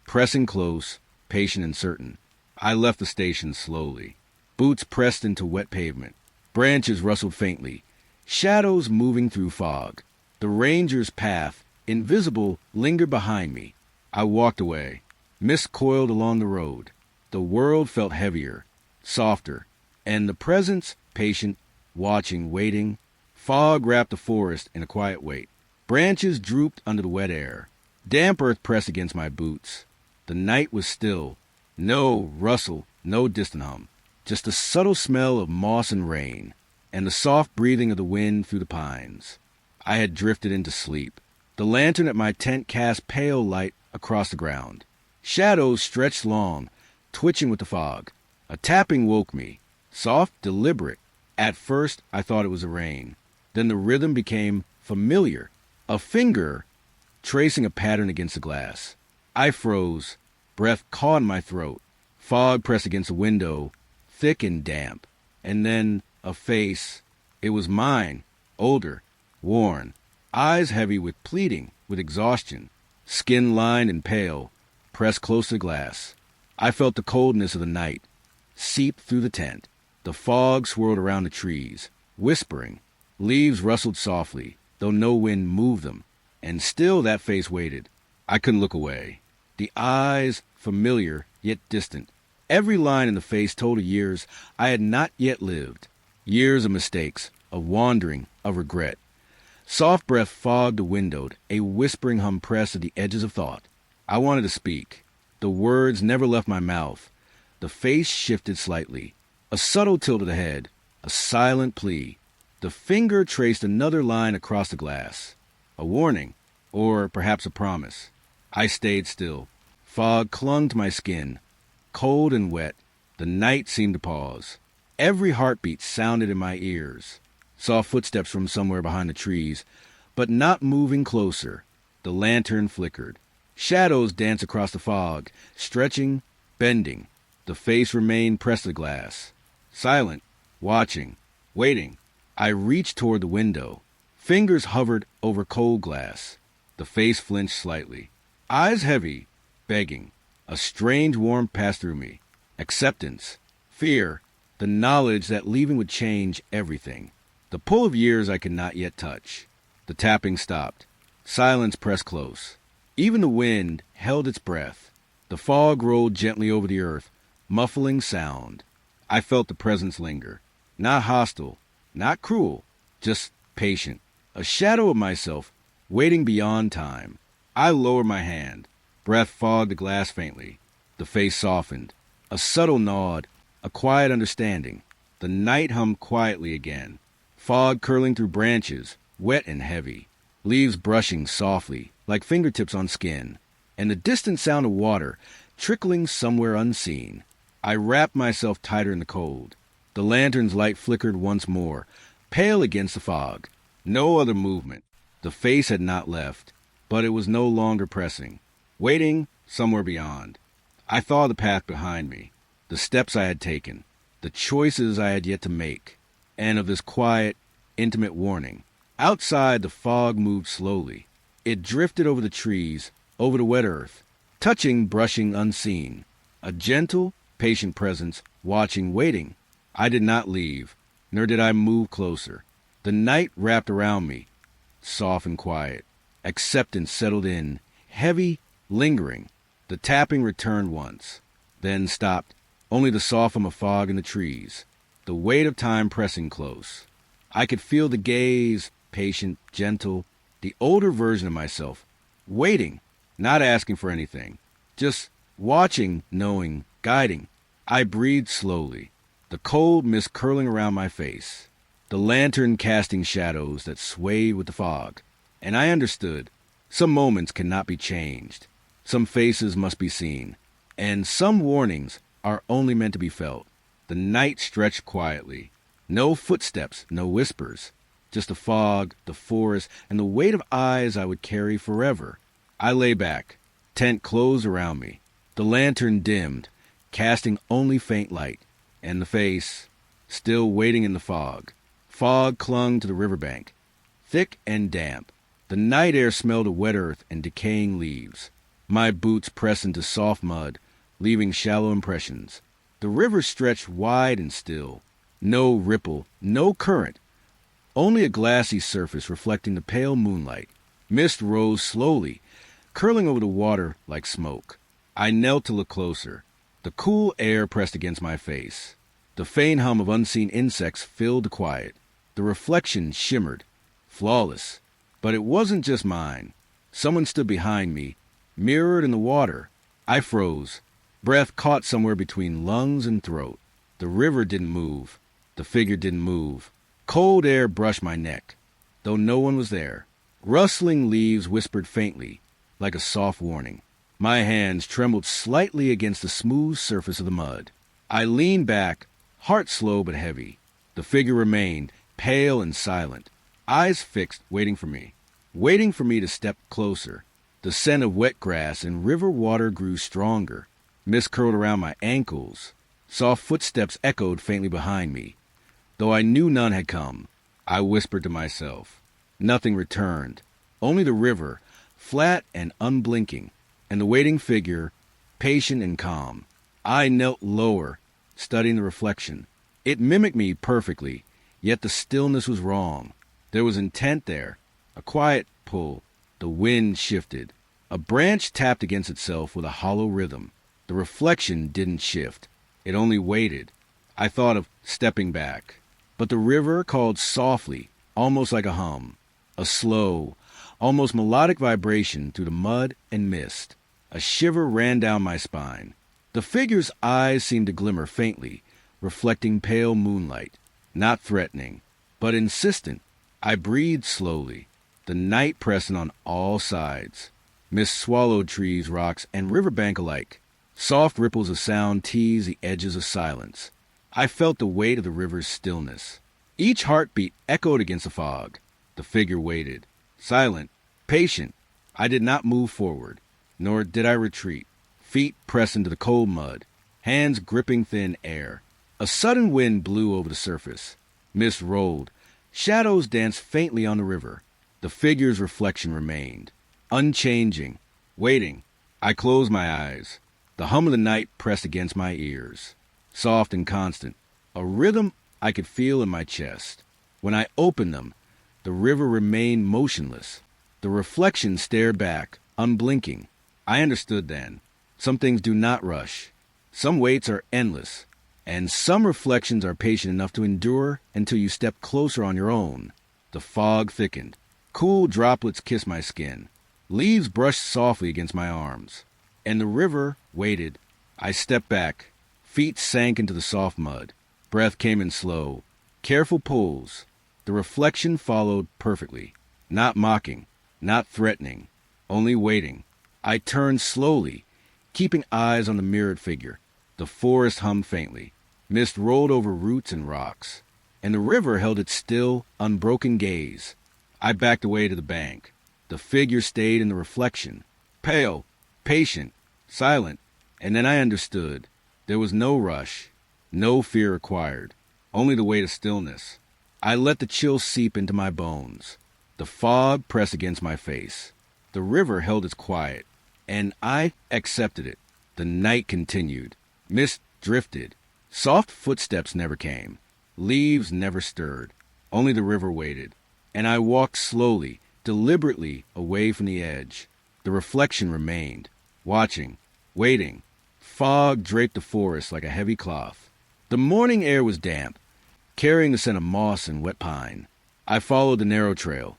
pressing close, patient and certain. I left the station slowly. Boots pressed into wet pavement. Branches rustled faintly. Shadows moving through fog. The ranger's path, invisible, lingered behind me. I walked away. Mist coiled along the road. The world felt heavier, softer, and the presence, patient, watching, waiting. Fog wrapped the forest in a quiet weight. Branches drooped under the wet air. Damp earth pressed against my boots. The night was still. No rustle, no distant hum. Just the subtle smell of moss and rain, and the soft breathing of the wind through the pines. I had drifted into sleep. The lantern at my tent cast pale light across the ground. Shadows stretched long, twitching with the fog. A tapping woke me, soft, deliberate. At first, I thought it was the rain. Then the rhythm became familiar, a finger tracing a pattern against the glass. I froze, breath caught in my throat. Fog pressed against the window, thick and damp. And then a face. It was mine, older, worn, eyes heavy with pleading, with exhaustion, skin lined and pale, pressed close to the glass. I felt the coldness of the night seep through the tent. The fog swirled around the trees, whispering. Leaves rustled softly, though no wind moved them, and still that face waited. I couldn't look away. The eyes, familiar yet distant. Every line in the face told of years I had not yet lived. Years of mistakes, of wandering, of regret. Soft breath fogged the window, a whispering hum pressed at the edges of thought. I wanted to speak. The words never left my mouth. The face shifted slightly. A subtle tilt of the head, a silent plea. The finger traced another line across the glass. A warning, or perhaps a promise. I stayed still. Fog clung to my skin, cold and wet. The night seemed to pause. Every heartbeat sounded in my ears. Saw footsteps from somewhere behind the trees, but not moving closer. The lantern flickered. Shadows danced across the fog, stretching, bending. The face remained pressed to the glass. Silent, watching, waiting. I reached toward the window. Fingers hovered over cold glass. The face flinched slightly. Eyes heavy, begging. A strange warmth passed through me. Acceptance, fear, the knowledge that leaving would change everything. The pull of years I could not yet touch. The tapping stopped. Silence pressed close. Even the wind held its breath. The fog rolled gently over the earth, muffling sound. I felt the presence linger. Not hostile, not cruel, just patient. A shadow of myself, waiting beyond time. I lowered my hand. Breath fogged the glass faintly. The face softened. A subtle nod, a quiet understanding. The night hummed quietly again. Fog curling through branches, wet and heavy. Leaves brushing softly, like fingertips on skin. And the distant sound of water, trickling somewhere unseen. I wrapped myself tighter in the cold. The lantern's light flickered once more, pale against the fog. No other movement. The face had not left, but it was no longer pressing. Waiting somewhere beyond. I thought of the path behind me, the steps I had taken, the choices I had yet to make, and of this quiet, intimate warning. Outside, the fog moved slowly. It drifted over the trees, over the wet earth, touching, brushing unseen. A gentle, patient presence, watching, waiting. I did not leave, nor did I move closer. The night wrapped around me, soft and quiet. Acceptance settled in, heavy, lingering. The tapping returned once, then stopped. Only the soft hum of fog in the trees, the weight of time pressing close. I could feel the gaze, patient, gentle, the older version of myself, waiting, not asking for anything, just watching, knowing, guiding. I breathed slowly, the cold mist curling around my face, the lantern casting shadows that swayed with the fog. And I understood, some moments cannot be changed, some faces must be seen, and some warnings are only meant to be felt. The night stretched quietly. No footsteps, no whispers. Just the fog, the forest, and the weight of eyes I would carry forever. I lay back, tent closed around me. The lantern dimmed, casting only faint light. And the face, still waiting in the fog. Fog clung to the riverbank, thick and damp. The night air smelled of wet earth and decaying leaves. My boots pressed into soft mud, leaving shallow impressions. The river stretched wide and still. No ripple, no current. Only a glassy surface reflecting the pale moonlight. Mist rose slowly, curling over the water like smoke. I knelt to look closer. The cool air pressed against my face. The faint hum of unseen insects filled the quiet. The reflection shimmered, flawless. But it wasn't just mine. Someone stood behind me, mirrored in the water. I froze. Breath caught somewhere between lungs and throat. The river didn't move. The figure didn't move. Cold air brushed my neck, though no one was there. Rustling leaves whispered faintly, like a soft warning. My hands trembled slightly against the smooth surface of the mud. I leaned back, heart slow but heavy. The figure remained, pale and silent, eyes fixed, waiting for me to step closer. The scent of wet grass and river water grew stronger. Mist curled around my ankles. Soft footsteps echoed faintly behind me. Though I knew none had come, I whispered to myself. Nothing returned. Only the river, flat and unblinking, and the waiting figure, patient and calm. I knelt lower, studying the reflection. It mimicked me perfectly, yet the stillness was wrong. There was intent there, a quiet pull. The wind shifted. A branch tapped against itself with a hollow rhythm. The reflection didn't shift. It only waited. I thought of stepping back. But the river called softly, almost like a hum. A slow, almost melodic vibration through the mud and mist. A shiver ran down my spine. The figure's eyes seemed to glimmer faintly, reflecting pale moonlight. Not threatening, but insistent. I breathed slowly. The night pressing on all sides. Mist swallowed trees, rocks, and riverbank alike. Soft ripples of sound teased the edges of silence. I felt the weight of the river's stillness. Each heartbeat echoed against the fog. The figure waited, silent, patient. I did not move forward, nor did I retreat. Feet pressed into the cold mud, hands gripping thin air. A sudden wind blew over the surface. Mist rolled. Shadows danced faintly on the river. The figure's reflection remained, unchanging, waiting. I closed my eyes. The hum of the night pressed against my ears, soft and constant, a rhythm I could feel in my chest. When I opened them, The river remained motionless. The reflection stared back, unblinking. I understood then. Some things do not rush. Some waits are endless. And some reflections are patient enough to endure until you step closer on your own. The fog thickened. Cool droplets kissed my skin. Leaves brushed softly against my arms. And the river waited. I stepped back. Feet sank into the soft mud. Breath came in slow. Careful pulls. The reflection followed perfectly. Not mocking. Not threatening. Only waiting. I turned slowly, keeping eyes on the mirrored figure. The forest hummed faintly. Mist rolled over roots and rocks. And the river held its still, unbroken gaze. I backed away to the bank. The figure stayed in the reflection. Pale, patient, silent. And then I understood. There was no rush. No fear required. Only the weight of stillness. I let the chill seep into my bones. The fog pressed against my face. The river held its quiet. And I accepted it. The night continued. Mist drifted. Soft footsteps never came. Leaves never stirred. Only the river waited. And I walked slowly, deliberately away from the edge. The reflection remained. Watching. Waiting. Fog draped the forest like a heavy cloth. The morning air was damp, carrying the scent of moss and wet pine. I followed the narrow trail,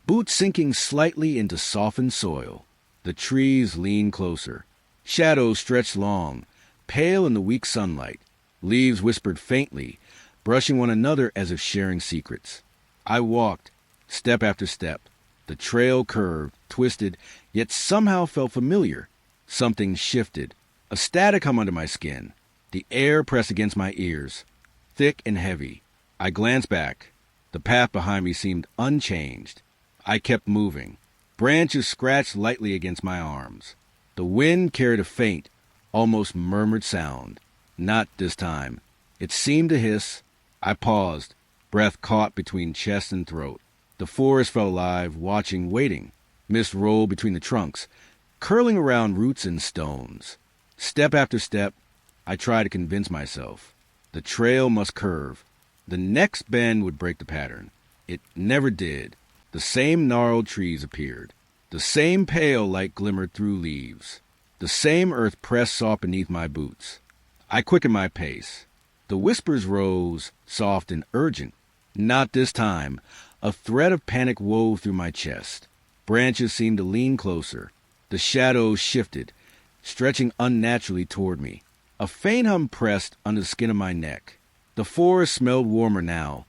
boots sinking slightly into softened soil. The trees leaned closer. Shadows stretched long, pale in the weak sunlight. Leaves whispered faintly, brushing one another as if sharing secrets. I walked, step after step. The trail curved, twisted, yet somehow felt familiar. Something shifted. A static hum under my skin. The air pressed against my ears, thick and heavy. I glanced back. The path behind me seemed unchanged. I kept moving. Branches scratched lightly against my arms. The wind carried a faint, almost murmured sound. Not this time. It seemed to hiss. I paused, breath caught between chest and throat. The forest felt alive, watching, waiting. Mist rolled between the trunks, curling around roots and stones. Step after step, I tried to convince myself. The trail must curve. The next bend would break the pattern. It never did. The same gnarled trees appeared. The same pale light glimmered through leaves. The same earth pressed soft beneath my boots. I quickened my pace. The whispers rose, soft and urgent. Not this time. A thread of panic wove through my chest. Branches seemed to lean closer. The shadows shifted, stretching unnaturally toward me. A faint hum pressed under the skin of my neck. The forest smelled warmer now,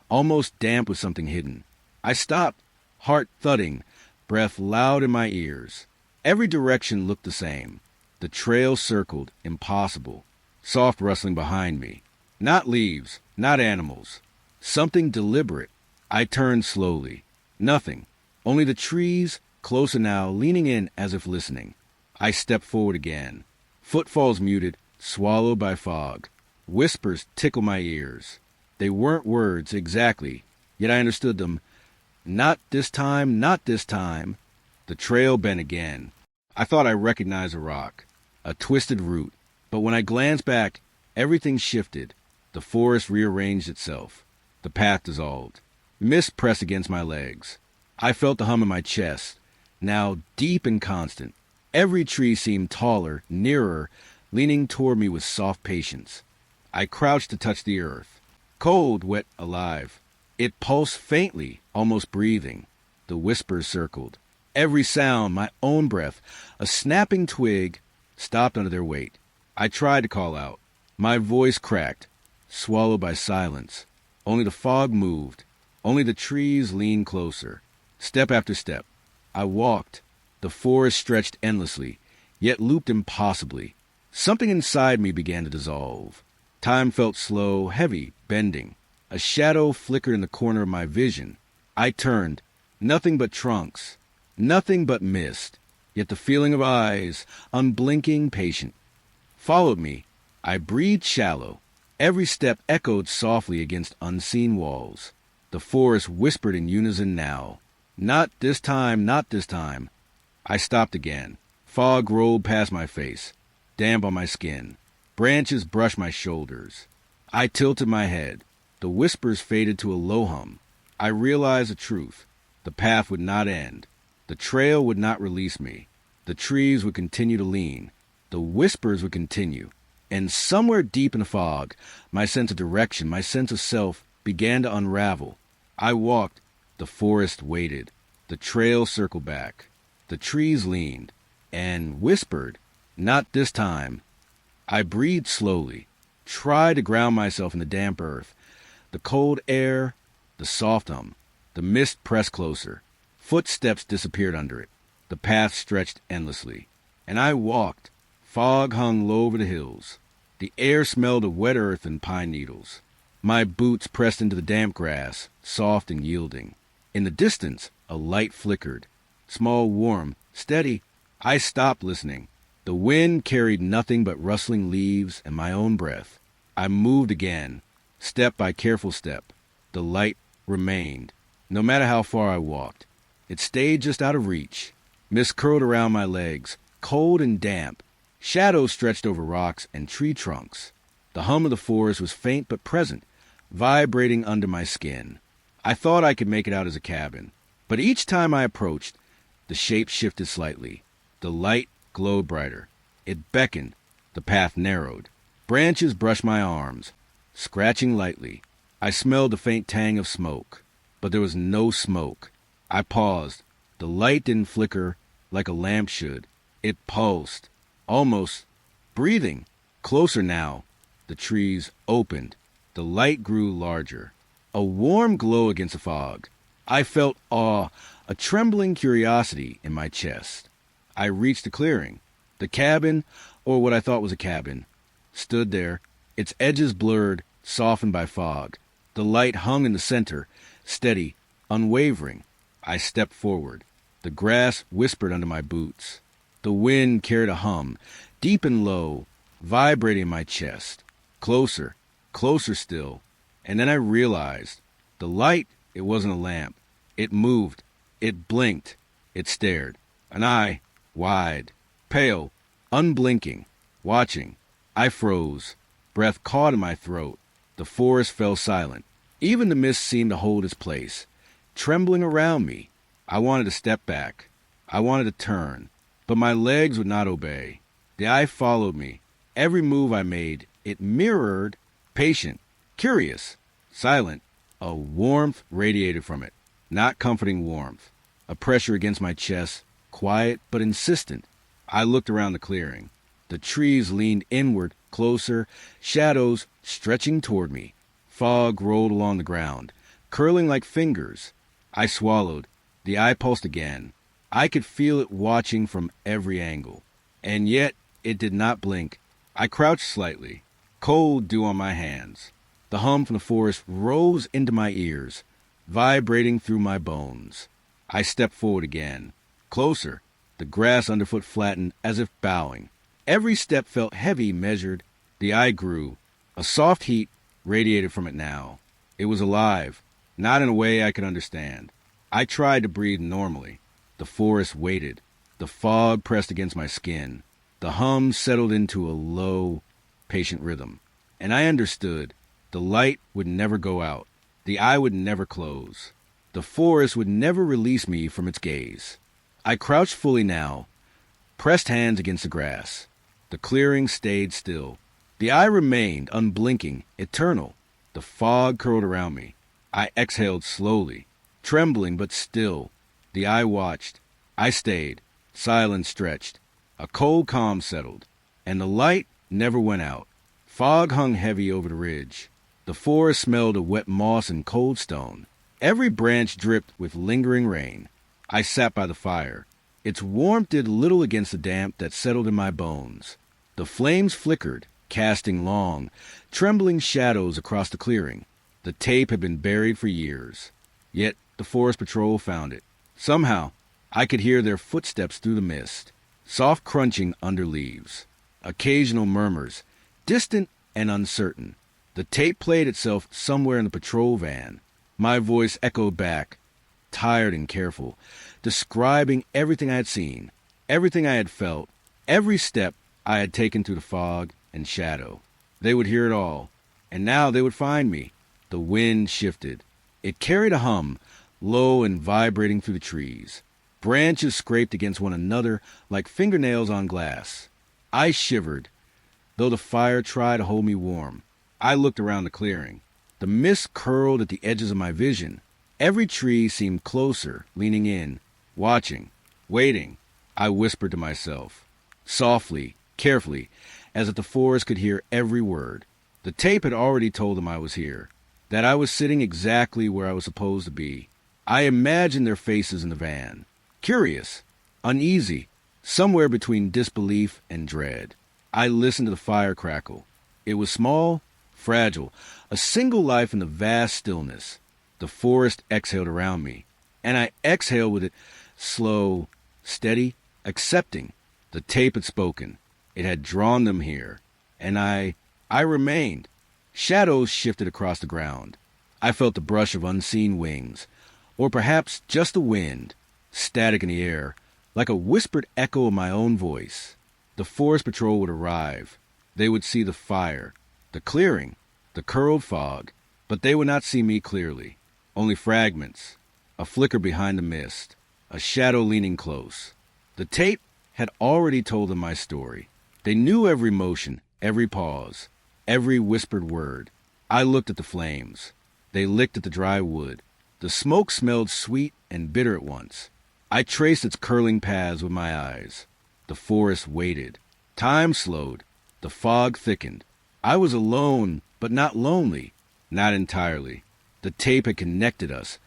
almost damp with something hidden. I stopped, heart thudding, breath loud in my ears. Every direction looked the same. The trail circled, impossible. Soft rustling behind me. Not leaves, not animals. Something deliberate. I turned slowly. Nothing. Only the trees, closer now, leaning in as if listening. I stepped forward again. Footfalls muted, swallowed by fog. Whispers tickled my ears. They weren't words exactly, yet I understood them. Not this time, not this time. The trail bent again. I thought I recognized a rock, a twisted root. But when I glanced back, everything shifted. The forest rearranged itself. The path dissolved. Mist pressed against my legs. I felt the hum in my chest, now deep and constant. Every tree seemed taller, nearer, leaning toward me with soft patience. I crouched to touch the earth. Cold, wet, alive. It pulsed faintly, almost breathing. The whispers circled. Every sound, my own breath, a snapping twig, stopped under their weight. I tried to call out. My voice cracked, swallowed by silence. Only the fog moved. Only the trees leaned closer. Step after step. I walked. The forest stretched endlessly, yet looped impossibly. Something inside me began to dissolve. Time felt slow, heavy, bending. A shadow flickered in the corner of my vision. I turned. Nothing but trunks. Nothing but mist. Yet the feeling of eyes, unblinking, patient, followed me. I breathed shallow. Every step echoed softly against unseen walls. The forest whispered in unison now. Not this time, not this time. I stopped again. Fog rolled past my face, damp on my skin. Branches brushed my shoulders. I tilted my head. The whispers faded to a low hum. I realized the truth. The path would not end. The trail would not release me. The trees would continue to lean. The whispers would continue. And somewhere deep in the fog, my sense of direction, my sense of self, began to unravel. I walked. The forest waited. The trail circled back. The trees leaned and whispered, "Not this time." I breathed slowly, tried to ground myself in the damp earth. The cold air, the soft the mist pressed closer. Footsteps disappeared under it. The path stretched endlessly. And I walked. Fog hung low over the hills. The air smelled of wet earth and pine needles. My boots pressed into the damp grass, soft and yielding. In the distance, a light flickered. Small, warm, steady. I stopped listening. The wind carried nothing but rustling leaves and my own breath. I moved again, step by careful step. The light remained, no matter how far I walked. It stayed just out of reach. Mist curled around my legs, cold and damp. Shadows stretched over rocks and tree trunks. The hum of the forest was faint but present, vibrating under my skin. I thought I could make it out as a cabin, but each time I approached, the shape shifted slightly. The light glowed brighter. It beckoned. The path narrowed. Branches brushed my arms, scratching lightly. I smelled the faint tang of smoke, but there was no smoke. I paused. The light didn't flicker like a lamp should. It pulsed, almost breathing. Closer now. The trees opened. The light grew larger. A warm glow against the fog. I felt awe, a trembling curiosity in my chest. I reached the clearing. The cabin, or what I thought was a cabin, stood there, its edges blurred, softened by fog. The light hung in the center, steady, unwavering. I stepped forward. The grass whispered under my boots. The wind carried a hum, deep and low, vibrating in my chest. Closer, closer still. And then I realized, the light, it wasn't a lamp. It moved. It blinked. It stared. And I, wide, pale, unblinking, watching. I froze. Breath caught in my throat. The forest fell silent. Even the mist seemed to hold its place, trembling around me. I wanted to step back. I wanted to turn, but my legs would not obey. The eye followed me. Every move I made, it mirrored, patient, curious, silent. A warmth radiated from it, not comforting warmth. A pressure against my chest, quiet but insistent. I looked around the clearing. The trees leaned inward, closer, shadows stretching toward me. Fog rolled along the ground, curling like fingers. I swallowed. The eye pulsed again. I could feel it watching from every angle. And yet, it did not blink. I crouched slightly, cold dew on my hands. The hum from the forest rose into my ears, vibrating through my bones. I stepped forward again. Closer. The grass underfoot flattened as if bowing. Every step felt heavy, measured. The eye grew. A soft heat radiated from it now. It was alive, not in a way I could understand. I tried to breathe normally. The forest waited. The fog pressed against my skin. The hum settled into a low, patient rhythm. And I understood. The light would never go out. The eye would never close. The forest would never release me from its gaze. I crouched fully now, pressed hands against the grass. The clearing stayed still. The eye remained unblinking, eternal. The fog curled around me. I exhaled slowly, trembling but still. The eye watched. I stayed. Silence stretched. A cold calm settled, and the light never went out. Fog hung heavy over the ridge. The forest smelled of wet moss and cold stone. Every branch dripped with lingering rain. I sat by the fire. Its warmth did little against the damp that settled in my bones. The flames flickered, casting long, trembling shadows across the clearing. The tape had been buried for years. Yet the forest patrol found it. Somehow, I could hear their footsteps through the mist, soft crunching under leaves. Occasional murmurs, distant and uncertain. The tape played itself somewhere in the patrol van. My voice echoed back, tired and careful, describing everything I had seen, everything I had felt, every step I had taken through the fog and shadow. They would hear it all, and now they would find me. The wind shifted. It carried a hum, low and vibrating through the trees. Branches scraped against one another like fingernails on glass. I shivered, though the fire tried to hold me warm. I looked around the clearing. The mist curled at the edges of my vision. Every tree seemed closer, leaning in, watching, waiting. I whispered to myself, softly, carefully, as if the forest could hear every word. The tape had already told them I was here, that I was sitting exactly where I was supposed to be. I imagined their faces in the van, curious, uneasy, somewhere between disbelief and dread. I listened to the fire crackle. It was small, fragile, a single life in the vast stillness. The forest exhaled around me, and I exhaled with it, slow, steady, accepting. The tape had spoken. It had drawn them here, and I remained. Shadows shifted across the ground. I felt the brush of unseen wings, or perhaps just the wind, static in the air, like a whispered echo of my own voice. The forest patrol would arrive. They would see the fire, the clearing, the curled fog, but they would not see me clearly. Only fragments, a flicker behind the mist, a shadow leaning close. The tape had already told them my story. They knew every motion, every pause, every whispered word. I looked at the flames. They licked at the dry wood. The smoke smelled sweet and bitter at once. I traced its curling paths with my eyes. The forest waited. Time slowed. The fog thickened. I was alone, but not lonely. Not entirely. The tape had connected us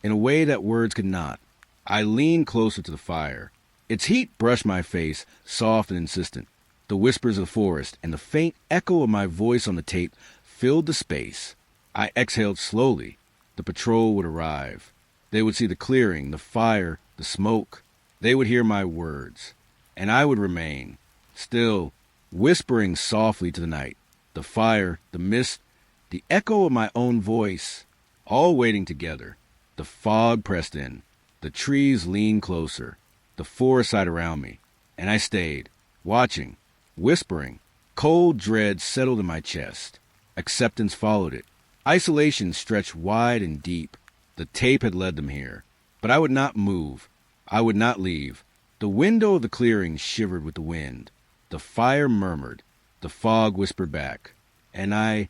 in a way that words could not. I leaned closer to the fire. Its heat brushed my face, soft and insistent. The whispers of the forest and the faint echo of my voice on the tape filled the space. I exhaled slowly. The patrol would arrive. They would see the clearing, the fire, the smoke. They would hear my words. And I would remain, still, whispering softly to the night. The fire, the mist, the echo of my own voice, all waiting together. The fog pressed in. The trees leaned closer. The forest sighed around me. And I stayed, watching, whispering. Cold dread settled in my chest. Acceptance followed it. Isolation stretched wide and deep. The tape had led them here. But I would not move. I would not leave. The window of the clearing shivered with the wind. The fire murmured. The fog whispered back. And I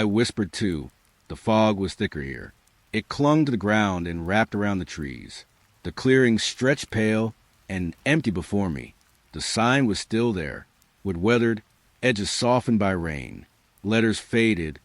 whispered too. The fog was thicker here. It clung to the ground and wrapped around the trees. The clearing stretched pale and empty before me. The sign was still there, with weathered edges softened by rain. Letters faded,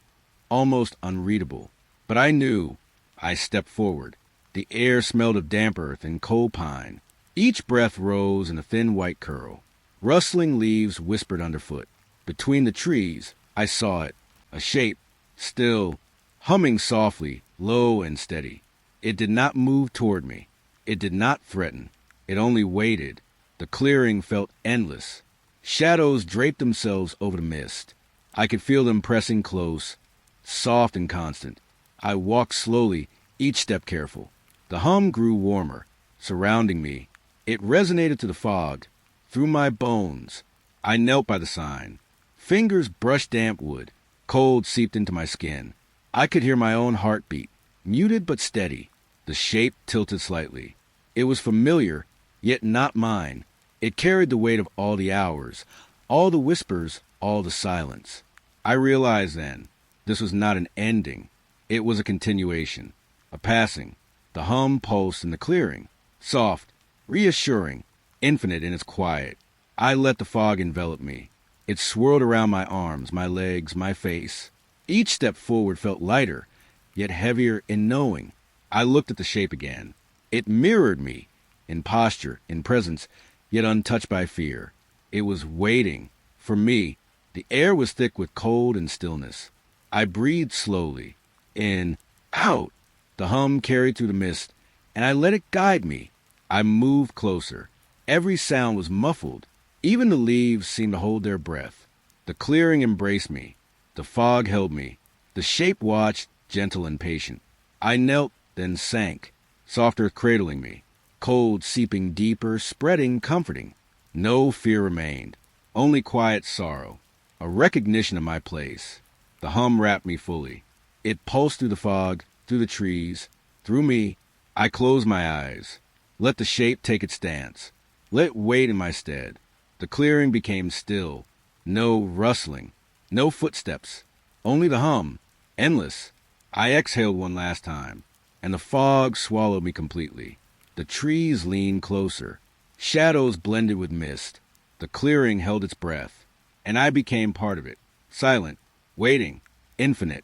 almost unreadable. But I knew. I stepped forward. The air smelled of damp earth and cold pine. Each breath rose in a thin white curl. Rustling leaves whispered underfoot. Between the trees, I saw it, a shape, still, humming softly, low and steady. It did not move toward me. It did not threaten. It only waited. The clearing felt endless. Shadows draped themselves over the mist. I could feel them pressing close, soft and constant. I walked slowly, each step careful. The hum grew warmer, surrounding me. It resonated to the fog, through my bones. I knelt by the sign. Fingers brushed damp wood. Cold seeped into my skin. I could hear my own heartbeat, muted but steady. The shape tilted slightly. It was familiar, yet not mine. It carried the weight of all the hours, all the whispers, all the silence. I realized then, this was not an ending. It was a continuation, a passing. The hum pulsed in the clearing, soft, reassuring, infinite in its quiet. I let the fog envelop me. It swirled around my arms, my legs, my face. Each step forward felt lighter, yet heavier in knowing. I looked at the shape again. It mirrored me, in posture, in presence, yet untouched by fear. It was waiting for me. The air was thick with cold and stillness. I breathed slowly. In, out. The hum carried through the mist, and I let it guide me. I moved closer. Every sound was muffled. Even the leaves seemed to hold their breath. The clearing embraced me. The fog held me. The shape watched, gentle and patient. I knelt, then sank, soft earth cradling me, cold seeping deeper, spreading, comforting. No fear remained, only quiet sorrow, a recognition of my place. The hum wrapped me fully. It pulsed through the fog, through the trees, through me. I closed my eyes. Let the shape take its stance. Let it wait in my stead. The clearing became still. No rustling. No footsteps. Only the hum. Endless. I exhaled one last time, and the fog swallowed me completely. The trees leaned closer. Shadows blended with mist. The clearing held its breath, and I became part of it. Silent. Waiting. Infinite.